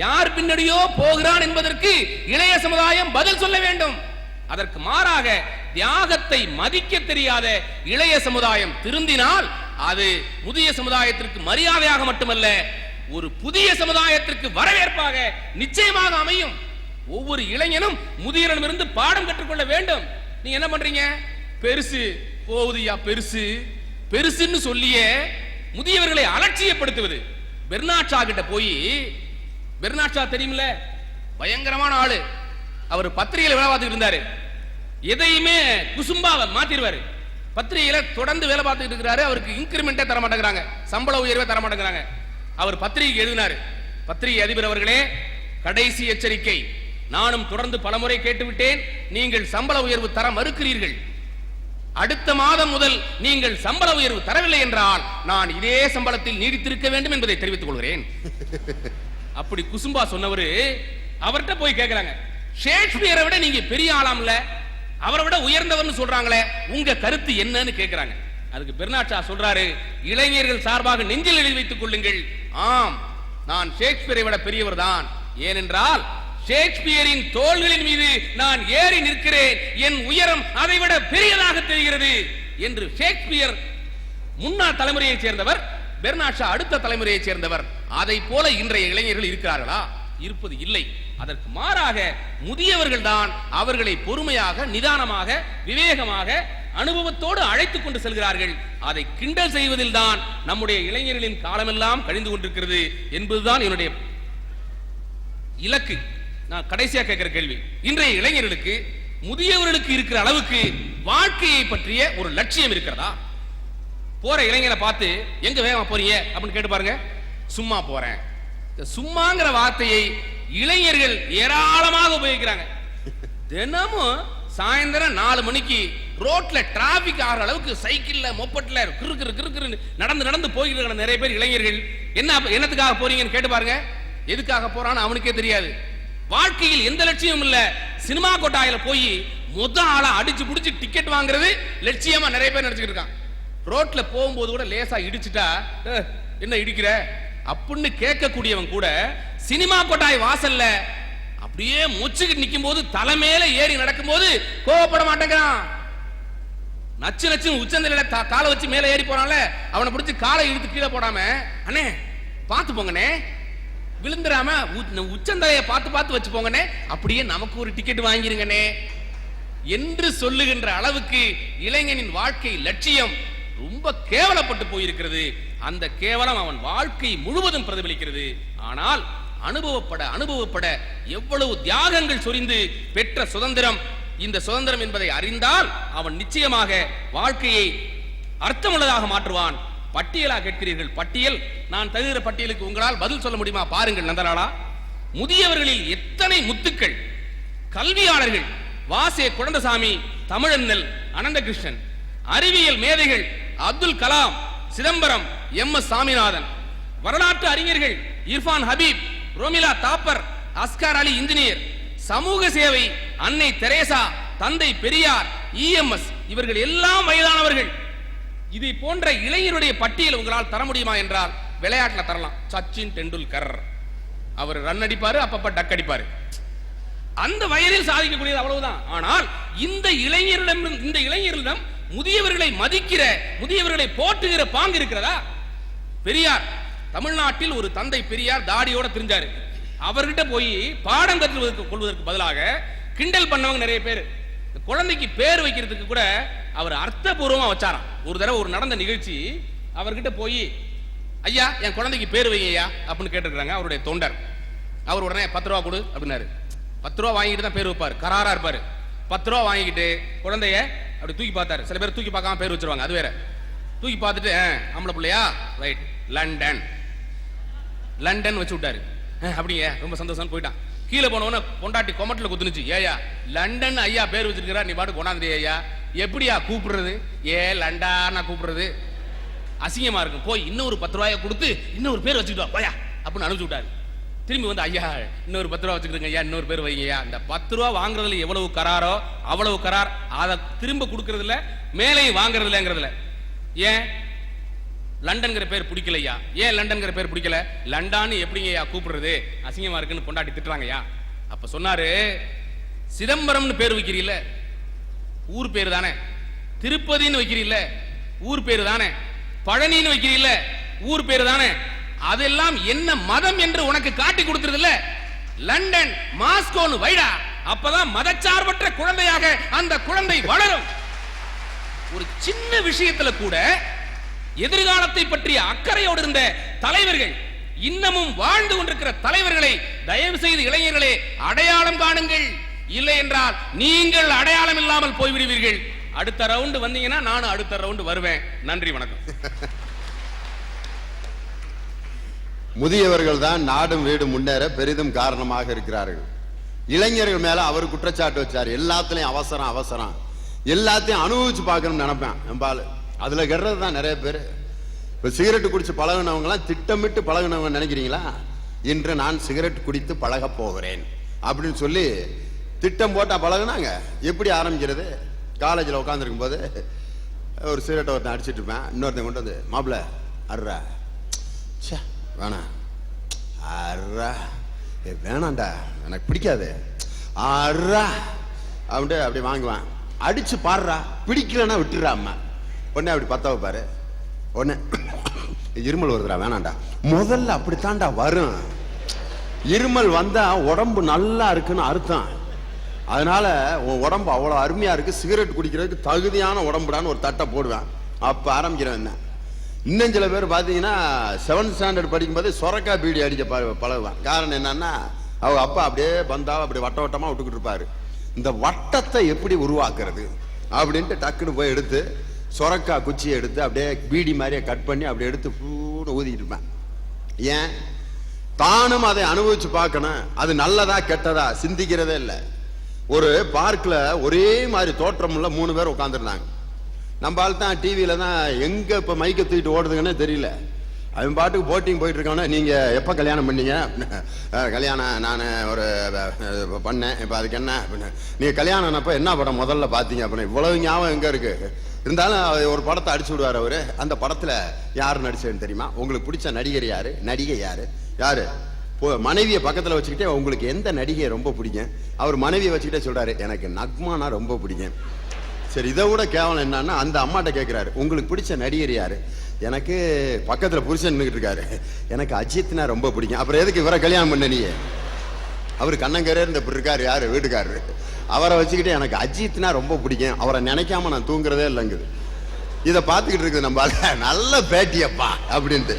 யார் பின்னடியோ போகிறான் என்பதற்கு இளைய சமுதாயம் பதில் சொல்ல வேண்டும். அதற்கு மாறாக தியாகத்தை மதிக்க தெரியாத இளைய சமுதாயம் திருந்தினால் அது முதிய சமுதாயத்திற்கு மரியாதையாக மட்டுமல்ல, ஒரு புதிய சமுதாயத்திற்கு வரவேற்பாக நிச்சயமாக அமையும். ஒவ்வொரு இளைஞனும் முதியவரிடமிருந்து பாடம் கற்றுக்கொள்ள வேண்டும். நீங்க என்ன பண்றீங்க? பெருசு போகுதியா, பெருசு பெருசுன்னு சொல்லியே முதியவர்களை அலட்சியப்படுத்துவது. பெர்னாட்ஷா கிட்ட போய், பெர்னாட்ஷா தெரியுமில்ல, பயங்கரமான ஆளு. அவர் பத்திரிகையில வேலை பார்த்துட்டு இருந்தாரு. எதையுமே குசும்பாவை மாத்திடுவாரு. பத்திரிகையில தொடர்ந்து வேலை பார்த்துட்டு இருக்கிறாரு. அவருக்கு இன்கிரிமெண்டே தர மாட்டேங்கிறாங்க, சம்பள உயர்வே தர மாட்டேங்கிறாங்க. அவர் பத்திரிகை எழுதினாரு, பத்திரிகை அதிபர் அவர்களே, கடைசி எச்சரிக்கை, நானும் தொடர்ந்து பலமுறை கேட்டுவிட்டேன், நீங்கள் சம்பள உயர்வு தர மறுக்கிறீர்கள். அடுத்த மாதம் முதல் நீங்கள் சம்பள உயர்வு தரவில்லை என்றால் நான் இதே சம்பளத்தில் நீடித்திருக்க வேண்டும் என்பதை தெரிவித்துக் கொள்கிறேன். அப்படி குசும்பா சொன்னவரு அவர்கிட்ட போய் கேட்கிறாங்க, ஷேக்ஸ்பியரை விட நீங்க பெரிய ஆளாம்ல, அவரை விட உயர்ந்தவர்னு சொல்றாங்களே, உங்க கருத்து என்னன்னு கேட்கிறாங்க. அதுக்கு பெர்னாட்ஷா சொல்றாரு, இளைஞர்கள் சார்பாக நெஞ்சில் எழுதி வைத்துக் கொள்ளுங்கள், ஆம் நான் ஷேக்ஸ்பியரை விட பெரியவர் தான். ஏனென்றால் ஷேக்ஸ்பியரின் தோள்களின் மீது நான் ஏறி நிற்கிறேன், என் உயரம் அதை விட பெரியதாக தெரிகிறது என்று. ஷேக்ஸ்பியர் முன்னாள் தலைமுறையை சேர்ந்தவர், பெர்னாட்ஷா அடுத்த தலைமுறையை சேர்ந்தவர். அதை போல இன்றைய இளைஞர்கள் இருக்கிறார்களா? இருப்பது இல்லை. அதற்கு மாறாக முதியவர்கள் தான் அவர்களை பொறுமையாக, நிதானமாக, விவேகமாக, அனுபவத்தோடு அழைத்துக் கொண்டு செல்கிறார்கள். அதை கிண்டல் செய்வதில் தான் நம்முடைய இளைஞர்களின் காலமெல்லாம் கழிந்து கொண்டிருக்கிறது என்பதுதான் என்னுடைய இலக்கு. நான் கடைசியா கேட்கிற கேள்வி, இன்றைய இளைஞர்களுக்கு, முதியவர்களுக்கு இருக்கிற அளவுக்கு வாழ்க்கையை பற்றிய ஒரு லட்சியம் இருக்கிறதா? போற இளைஞரை பார்த்து எங்க வேகமா போறீங்க அப்படின்னு கேட்டு பாருங்க, சும்மா போறேன். சும்மாங்கிற வார்த்தையை இளைஞர்கள் ஏராளமாக உபயோகிக்கிறாங்க. தினமும் சாயந்தரம் 4 மணிக்கு ரோட்ல டிராபிக் ஆகிற அளவுக்கு சைக்கிள்ல, மொப்பட்ல கிறு நடந்து நடந்து போய்கிட்டு நிறைய பேர் இளைஞர்கள். என்னத்துக்காக போறீங்கன்னு கேட்டு பாருங்க. எதுக்காக போறான்னு அவனுக்கே தெரியாது. வாழ்க்கையில் எந்த லட்சியமும் இல்ல. சினிமா கொட்டாயில போய் ஆளா அடிச்சு புடிச்சு டிக்கெட் வாங்குறது லட்சியமா நிறைய பேர் நினைச்சுட்டு இருக்கான். ரோட்ல போகும்போது கூட லேசா இடிச்சுட்டா என்ன இடிக்கிற அப்படின்னு கேட்கக்கூடியவன் கூட சினிமா கொட்டாய் வாசல்ல அப்படியே மொச்சுக்கிட்டு நிக்கும் போது தலைமையில ஏறி நடக்கும் போது கோவப்பட மாட்டேங்கிறான். நச்சு நச்சு உச்சந்தலையில காலை வச்சு மேல ஏறி போறான்ல, அவனை பிடிச்சி காலை இழுத்து கீழே போடாம, அண்ணே பார்த்து போங்கண்ணே, விழுந்துராம உச்சந்தலையை பார்த்து பார்த்து வச்சு போங்கண்ணே, அப்படியே நமக்கு ஒரு டிக்கெட் வாங்கிருங்கண்ணே என்று சொல்லுகின்ற அளவுக்கு இளைஞனின் வாழ்க்கை லட்சியம் ரொம்ப கேவலப்பட்டு போயிருக்கிறது. அந்த கேவலம் அவன் வாழ்க்கை முழுவதும் பிரதிபலிக்கிறது. ஆனால் அனுபவப்பட எவ்வளவு தியாகங்கள் சொரிந்து பெற்ற சுதந்திரம், இந்த சுதந்திரம் என்பதை அறிந்தால் அவன் நிச்சயமாக வாழ்க்கையை அர்த்தமுள்ளதாக மாற்றுவான். பட்டியலா கேட்கிறீர்கள், பட்டியல் நான் தருகிற பட்டியலுக்கு உங்களால் பதில் சொல்ல முடியுமா? பாருங்கள் நந்தலாலா, முதியவர்களில் எத்தனை முத்துக்கள், கல்வியாளர்கள் வாசே குழந்தசாமி, தமிழண்ணல் அனந்தகிருஷ்ணன், அறிவியல் மேதைகள் அப்துல் கலாம், சிதம்பரம், எம்.எஸ். சாமிநாதன், வரலாற்று அறிஞர்கள் இர்ஃபான் ஹபீப், ரோமிலா தாப்பர், அஸ்கார் அலி இன்ஜினியர், சமூக சேவை அன்னை தெரேசா, தந்தை பெரியார், இஎம்எஸ், இவர்கள் எல்லாம் வயதானவர்கள். இதை போன்ற இளைஞருடைய பட்டியல் உங்களால் தர முடியுமா என்றால் விளையாட்டுல தரலாம். சச்சின் டெண்டுல்கர், அவர் ரன் அடிப்பாரு, அப்பப்ப டக் அடிப்பாரு, அந்த வயதில் சாதிக்கக்கூடியது அவ்வளவுதான். ஆனால் இந்த இளைஞர்களிடம் முதியவர்களை மதிக்கிற, முதியவர்களை போற்றுகிற பாங்கு இருக்கிறதா? பெரியார், தமிழ்நாட்டில் ஒரு தந்தை பெரியார் தாடியோட திரிஞ்சாரு. அவர்கிட்ட போய் பாடம் கற்றுக் கொள்வதற்கு பதிலாக கிண்டல் பண்ணவங்க நிறைய பேர். குழந்தைக்கு பேர் வைக்கிறதுக்கு கூட அவர் அர்த்தபூர்வமா வச்சாராம். ஒரு தடவை ஒரு நடந்த நிகழ்ச்சி, அவர்கிட்ட போய் ஐயா என் குழந்தைக்கு பேர் வைங்கய்யா அப்படின்னு கேட்டிருக்காங்க அவருடைய தொண்டர். அவர் உடனே 10 ரூபா கொடு அப்படின்னாரு. 10 ரூபா வாங்கிட்டு தான் பேர் வைப்பாரு, கராரா இருப்பாரு. 10 ரூபா வாங்கிட்டு குழந்தைய அப்படி தூக்கி பார்த்தாரு. சில பேர் தூக்கி பார்க்காம பேர் வச்சிருவாங்க, அது வேற. தூக்கி பார்த்துட்டு ஆம்பளை பிள்ளையா, ரைட், லண்டன் லண்டன் வச்சு விட்டாரு. அப்படிங்க ரொம்ப சந்தோஷம் போயிட்டான். கீழே போனவன பொண்டாட்டி கொமட்டில் குத்துனுச்சு. ஏயா லண்டன் ஐயா பேர் வச்சிருக்கிறா, நீ பாட்டு கொண்டாந்து ஐயா, எப்படியா கூப்பிடுறது? லண்டா நான் கூப்பிடுறது அசிங்கமா இருக்கும், போய் இன்னொரு 10 ரூபாயை கொடுத்து இன்னொரு பேர் வச்சுக்கிட்டோம் போயா அப்படின்னு அனுப்பிச்சு விட்டாரு. திரும்பி வந்து ஐயா இன்னொரு 10 ரூபா வச்சுக்கிட்டுங்க ஐயா, இன்னொரு பேர் வைங்கய்யா. இந்த 10 ரூபா வாங்குறதுல எவ்வளவு கராரோ அவ்வளவு கரார், அதை திரும்ப கொடுக்கறதுல மேலையும் வாங்குறதுலங்கிறதுல. ஏன் லண்டன்கிற பேர் பிடிக்கலையா? ஏன் லண்டன்கிற பேர் பிடிக்கல? லண்டான்னு எப்படிங்கய்யா கூப்பிடுறது, அசிங்கமா இருக்குன்னு பொண்டாட்டி திட்டுறாங்கய்யா. அப்ப சொன்னாரு, சிதம்பரம்னு பேர் வைக்கிறீல்ல, ஊர் பேர் தானே. திருப்பதின்னு வைக்கிறீல்ல, ஊர் பேர் தானே. பழனின்னு வைக்கிறீல்ல, ஊர் பேர் தானே. அதெல்லாம் என்ன மதம் என்று உனக்கு காட்டி கொடுத்துருது இல்ல. லண்டன் மாஸ்கோன்னு வைடா, அப்பதான் மதச்சார்பற்ற குழந்தையாக அந்த குழந்தை வளரும். ஒரு சின்ன விஷயத்துல கூட எதிர்காலத்தை பற்றிய அக்கறையோடு இருந்த தலைவர்கள், இன்னமும் வாழ்ந்து கொண்டிருக்கிற தலைவர்களை தயவு செய்து இளைஞர்களே அடையாளம் காணுங்கள். இல்லை என்றால் நீங்கள் அடையாளம் இல்லாமல் போய்விடுவீர்கள். அடுத்த ரவுண்டு வந்தீங்கன்னா நானும் அடுத்த ரவுண்டு வருவேன். நன்றி, வணக்கம். முதியவர்கள் தான் நாடும் வீடும் முன்னேற பெரிதும் காரணமாக இருக்கிறார்கள். இளைஞர்கள் மேல அவர் குற்றச்சாட்டு வச்சார். எல்லாத்துலயும் அவசரம் அவசரம், எல்லாத்தையும் அனுபவிச்சு பார்க்கணும்னு நினைப்பேன் நம்பால். அதுல கெடுறது தான் நிறைய பேர். இப்ப சிகரெட் குடிச்சு பழகினவங்க எல்லாம் திட்டமிட்டு பழகினவங்க நினைக்கிறீங்களா? இன்று நான் சிகரெட் குடித்து பழக போகிறேன் அப்படின்னு சொல்லி திட்டம் போட்டா பழகுனாங்க. எப்படி ஆரம்பிக்கிறது? காலேஜில் உட்காந்துருக்கும் போது ஒரு சிகரெட்டை ஒருத்தன் அடிச்சிட்டு இருப்பேன், இன்னொருத்தன் கொண்டு வந்து மாப்பிள்ள அர்ரா, வேணாம் அர்ரா, வேணாண்டா எனக்கு பிடிக்காது அர்ரா அப்படின்ட்டு அப்படி வாங்குவேன். அடிச்சு பாடுறா, பிடிக்கலன்னா விட்டுறா அம்மா. உடனே அப்படி பத்த வைப்பாரு. உடனே இருமல் வருதுடா, வேணாண்டா. முதல்ல அப்படித்தாண்டா வரும். இருமல் வந்தா உடம்பு நல்லா இருக்குன்னு அர்த்தம். அதனால உன் உடம்பு அவ்வளவு அருமையா இருக்கு, சிகரெட் குடிக்கிறதுக்கு தகுதியான உடம்புடான்னு ஒரு தட்டை போடுவேன். அப்ப ஆரம்பிக்கிறேன். என்ன இன்னும் சில பேர் பார்த்தீங்கன்னா 7th ஸ்டாண்டர்ட் படிக்கும்போது சொரக்கா பீடி அடிக்க பழகுவான். காரணம் என்னன்னா, அவங்க அப்பா அப்படியே பந்தாவை அப்படி வட்ட வட்டமா விட்டுக்கிட்டு இருப்பாரு. இந்த வட்டத்தை எப்படி உருவாக்குறது அப்படின்ட்டு டக்குன்னு போய் எடுத்து சொரக்கா குச்சியை எடுத்து அப்படியே பீடி மாதிரியே கட் பண்ணி அப்படி எடுத்து பூன்னு ஊதிக்கிட்டு இருப்பேன். ஏன்? தானும் அதை அனுபவிச்சு பார்க்கணும். அது நல்லதா கெட்டதா சிந்திக்கிறதே இல்லை. ஒரு பார்க்ல ஒரே மாதிரி தோற்றம் உள்ள 3 பேர் உட்காந்துருந்தாங்க. நம்ம ஆள் தான் டிவியில தான் எங்க இப்ப மைக்க தூக்கிட்டு ஓடுதுங்கன்னு தெரியல. அவன் பாட்டுக்கு போட்டிங் போயிட்டு இருக்கானே. நீங்க எப்ப கல்யாணம் பண்ணீங்க? கல்யாணம் நான் ஒரு பண்ணேன். இப்ப அதுக்கு என்ன? நீங்க கல்யாணம் ஆனப்ப என்ன படம் முதல்ல பாத்தீங்க அப்படின்னு. இவ்வளவு ஞாபகம் எங்க இருக்கு? இருந்தாலும் ஒரு படத்தை அடிச்சு விடுவார் அவரு. அந்த படத்துல யாரு நடிச்சதுன்னு தெரியுமா? உங்களுக்கு பிடிச்ச நடிகர் யாரு, நடிகை யாரு? யாரு? மனைவியை பக்கத்துல வச்சுக்கிட்டே உங்களுக்கு எந்த நடிகை ரொம்ப பிடிக்கும்? அவர் மனைவியை வச்சுக்கிட்டே சொல்றாரு, எனக்கு நக்மானா ரொம்ப பிடிக்கும். சரி, இதை விட கேவலம் என்னன்னா, அந்த அம்மாட்ட கேட்கிறாரு, உங்களுக்கு பிடிச்ச நடிகர் யாரு? எனக்கு பக்கத்துல புருஷன் இருக்காரு, எனக்கு அஜித்னா ரொம்ப பிடிக்கும். அப்புறம் எதுக்கு இவரை கல்யாணம் பண்ண நீ? அவரு கண்ணங்கரே இருந்த இருக்காரு, யாரு வீட்டுக்காரரு, அவரை வச்சுக்கிட்டு எனக்கு அஜித்னா ரொம்ப பிடிக்கும், அவரை நினைக்காம நான் தூங்குறதே இல்லைங்குது. இதை பார்த்துக்கிட்டு இருக்குது நம்ம நல்ல பேட்டியப்பா அப்படின்ட்டு.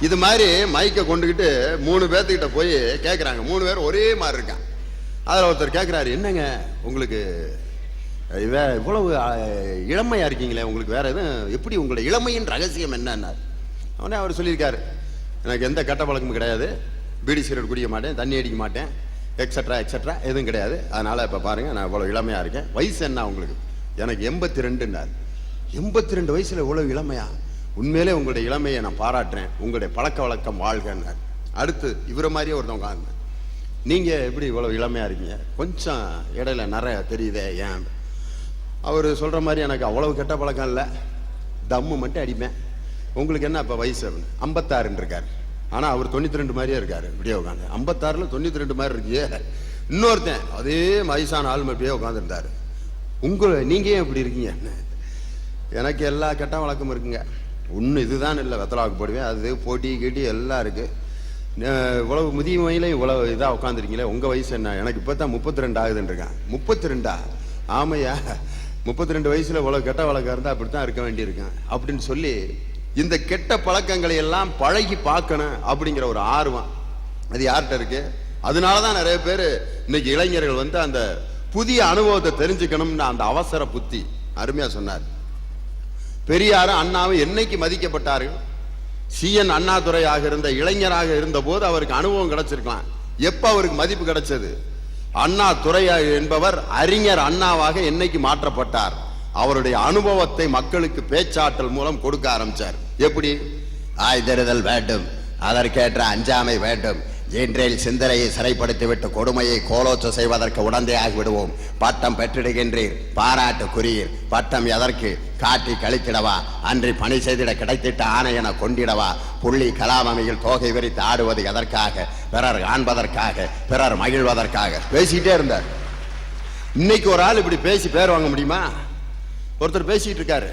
இது மாதிரி மைக்கை கொண்டுகிட்டு 3 பேர்த்துக்கிட்ட போய் கேட்குறாங்க. 3 பேர் ஒரே மாதிரி இருக்கான். அதில் ஒருத்தர் கேட்குறாரு, என்னங்க உங்களுக்கு இவ்வளவு இளமையா இருக்கீங்களே, உங்களுக்கு வேற எதுவும், எப்படி உங்களுடைய இளமையின் ரகசியம் என்னன்னார். அவனே அவர் சொல்லியிருக்காரு, எனக்கு எந்த கெட்ட பழக்கமும் கிடையாது, பீடி சிகரெட் குடிக்க மாட்டேன், தண்ணி அடிக்க மாட்டேன், எக்ஸட்ரா எக்ஸட்ரா எதுவும் கிடையாது. அதனால இப்போ பாருங்க நான் இவ்வளோ இளமையா இருக்கேன். வயசு என்ன உங்களுக்கு? எனக்கு 82ன்னார். 82 வயசுல இவ்வளவு இளமையா? உண்மையிலே உங்களுடைய இளமையை நான் பாராட்டுறேன், உங்களுடைய பழக்க வழக்கம் வாழ்கன்னார். அடுத்து இவரை மாதிரியே ஒருத்தவங்க, நீங்க எப்படி இவ்வளவு இளமையா இருக்கீங்க? கொஞ்சம் இடையில நிறைய தெரியுதே ஏன்? அவர் சொல்ற மாதிரி எனக்கு அவ்வளவு கெட்ட பழக்கம் இல்லை, தம்மு மட்டும் அடிப்பேன். உங்களுக்கு என்ன இப்போ வயசு? 56 இருக்காரு. ஆனா அவர் 92 மாதிரியே இருக்காரு. இப்படியே உட்காந்து 56ல 92 மாதிரி இருக்கியே. இன்னொருத்தன் அதே வயசான ஆள் அப்படியே உட்காந்துருந்தாரு. நீங்க ஏன் இப்படி இருக்கீங்க? எனக்கு எல்லா கெட்ட வழக்கம் இருக்குங்க. ஒன்று இதுதான் இல்லை, வெத்தலாவுக்கு போடுவேன், அது போட்டி கீட்டி எல்லாம் இருக்கு. இவ்வளவு முதியமையில இவ்வளவு இதாக உட்காந்துருக்கீங்களே, உங்க வயசு என்ன? எனக்கு இப்போ தான் 32 ஆகுதுன்னு இருக்கான். 32? ஆமையா, 32 வயசுல இவ்வளவு கெட்ட வழக்கம் இருந்தா அப்படித்தான் இருக்க வேண்டியிருக்கேன் அப்படின்னு சொல்லி, இந்த கெட்ட பழக்கங்களை எல்லாம் பழகி பார்க்கணும் அப்படிங்கிற ஒரு ஆர்வம் அது யார்கிட்ட இருக்கு? அதனாலதான் நிறைய பேர் இன்னைக்கு இளைஞர்கள் அந்த புதிய அனுபவத்தை தெரிஞ்சுக்கணும்னு அந்த அவசர புத்தி. அருமையா சொன்னார். பெரியாரும் அண்ணாவும் என்னைக்கு மதிக்கப்பட்டார்கள்? CN அண்ணாதுரையாக இருந்த இளைஞராக இருந்த போது அவருக்கு அனுபவம் கிடைச்சிருக்கலாம். எப்ப அவருக்கு மதிப்பு கிடைச்சது? அண்ணா துரை என்பவர் அறிஞர் அண்ணாவாக என்னைக்கு மாற்றப்பட்டார்? அவருடைய அனுபவத்தை மக்களுக்கு பேச்சாற்றல் மூலம் கொடுக்க ஆரம்பிச்சார். எப்படி? ஆய்தெறுதல் வேண்டும், அதற்கேற்ற அஞ்சாமை வேண்டும், இன்றைய சிந்தனையை சிறைப்படுத்திவிட்டு கொடுமையை கோலோச்ச செய்வதற்கு உடந்தையாகி விடுவோம். பட்டம் பெற்றிடுகின்றீர், பாராட்டுக்குரியீர். பட்டம் எதற்கு? காட்டி கழித்திடவா? அன்றி பணி செய்திட கிடைத்திட்ட ஆணை என கொண்டிடவா? புள்ளி கலாமமையில் தோகை விரித்து ஆடுவது எதற்காக? பிறர் காண்பதற்காக, பிறர் மகிழ்வதற்காக பேசிக்கிட்டே இருந்தார். இன்னைக்கு ஒரு ஆள் இப்படி பேசி பேர் வாங்க முடியுமா? ஒருத்தர் பேசிட்டு இருக்காரு,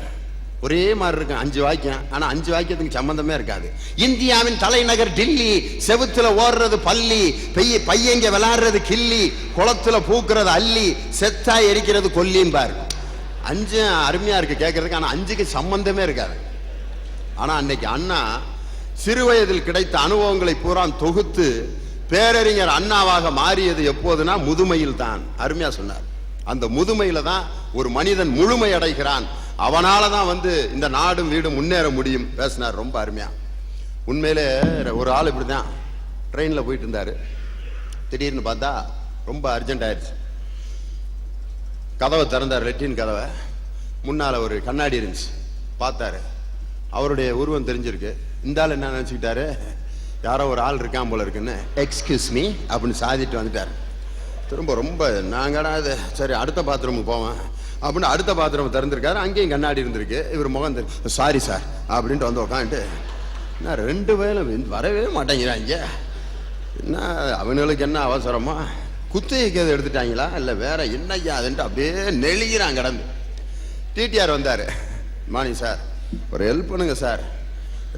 ஒரே மாதிரி இருக்கும், 5 வாக்கியம். ஆனா 5 வாக்கியத்துக்கு சம்பந்தமே இருக்காது. இந்தியாவின் தலைநகர் டில்லி, செவுத்துல ஓடுறது பள்ளி, பையங்க விளையாடுறது கில்லி, குளத்துல பூக்குறது அல்லி, செத்தா எரிக்கிறது கொல்லின்பாரு. 5 அருமையா இருக்கு கேட்கறதுக்கு, ஆனா 5க்கு சம்பந்தமே இருக்காது. ஆனா அன்னைக்கு அண்ணா சிறு வயதில் கிடைத்த அனுபவங்களை பூரா தொகுத்து பேரறிஞர் அண்ணாவாக மாறியது எப்போதுனா முதுமையில் தான். அருமையா சொன்னார். அந்த முதுமையில தான் ஒரு மனிதன் முழுமை அடைகிறான். அவனாலதான் இந்த நாடும் வீடும் முன்னேற முடியும் பேசினார். ரொம்ப அருமையா. உண்மையிலே ஒரு ஆள் இப்படிதான் ட்ரெயின்ல போயிட்டு இருந்தாரு. திடீர்னு பார்த்தா ரொம்ப அர்ஜென்ட் ஆயிடுச்சு. கதவை திறந்தார், லெட்டின் கதவை. முன்னால ஒரு கண்ணாடி இருந்துச்சு. பார்த்தாரு, அவருடைய உருவம் தெரிஞ்சிருக்கு. இந்த ஆள் என்ன நினைச்சுக்கிட்டாரு, யாரோ ஒரு ஆள் இருக்கான் போல இருக்குன்னு எக்ஸ்கியூஸ் மீ அப்படின்னு சாதிட்டு வந்துட்டாரு. திரும்ப ரொம்ப நாங்கடா இது, சரி அடுத்த பாத்ரூமுக்கு போவேன் அப்படின்னு அடுத்த பாத்ரூம் திறந்திருக்காரு. அங்கேயும் கண்ணாடி இருந்திருக்கு. இவர் முகம் சாரி சார் அப்படின்ட்டு வந்து உட்காந்துட்டு, என்ன 2 பேரும் வரவே மாட்டேங்கிறாங்க, என்ன அவனுங்களுக்கு என்ன அவசரமா, குத்தகைக்கு எது எடுத்துட்டாங்களா இல்லை வேற என்னையா அதுன்ட்டு அப்படியே நெளிகிறான் கடந்து. டிடிஆர் வந்தாரு. மார்னிங் சார், ஒரு ஹெல்ப் பண்ணுங்க சார்,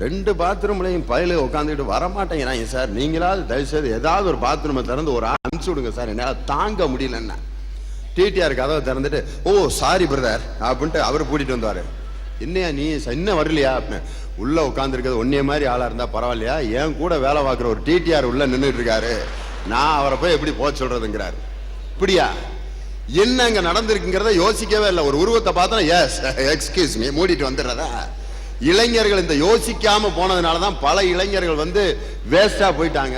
2 பாத்ரூம்லையும் பயில உட்காந்துக்கிட்டு வரமாட்டேங்கிறாங்க சார், நீங்களாவது தயவுசெய்து ஏதாவது ஒரு பாத்ரூமை திறந்து ஒரு அனுப்பிச்சு விடுங்க சார், என்னால் தாங்க முடியலன்னா. டிடிஆர் கதவை திறந்துட்டு, ஓ சாரி பிரதர் அப்படின்ட்டு அவர் கூட்டிட்டு வந்தாரு. என்னையா நீ இன்னும் வரலையா அப்படின்னு. உள்ள உட்காந்துருக்கிறது ஒன்னே மாதிரி ஆளா இருந்தா பரவாயில்லையா, என் கூட வேலை பார்க்குற ஒரு டிடிஆர் உள்ள நின்றுட்டு இருக்காரு, நான் அவரை போய் எப்படி போக சொல்றதுங்கிறாரு. இப்படியா என்ன அங்க நடந்திருக்குங்கிறத யோசிக்கவே இல்லை. ஒரு உருவத்தை பார்த்தா எஸ் எக்ஸ்கியூஸ் மீ மூடிட்டு வந்துடுறதா. இளைஞர்கள் இந்த யோசிக்காம போனதுனாலதான் பல இளைஞர்கள் வேஸ்டா போயிட்டாங்க.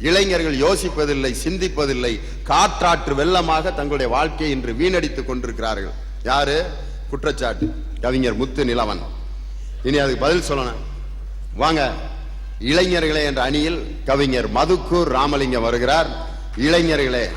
இளைஞர்கள் யோசிப்பதில்லை, சிந்திப்பதில்லை, காற்றாற்று வெள்ளமாக தங்களுடைய வாழ்க்கையை இன்று வீணடித்துக் கொண்டிருக்கிறார்கள். யாரு? குற்றச்சாட்டு கவிஞர் முத்து நிலவன். இனி அதுக்கு பதில் சொல்லணும். வாங்க, இளைஞர்களே என்ற அணியில் கவிஞர் மதுக்கூர் ராமலிங்கம் வருகிறார். இளைஞர்களே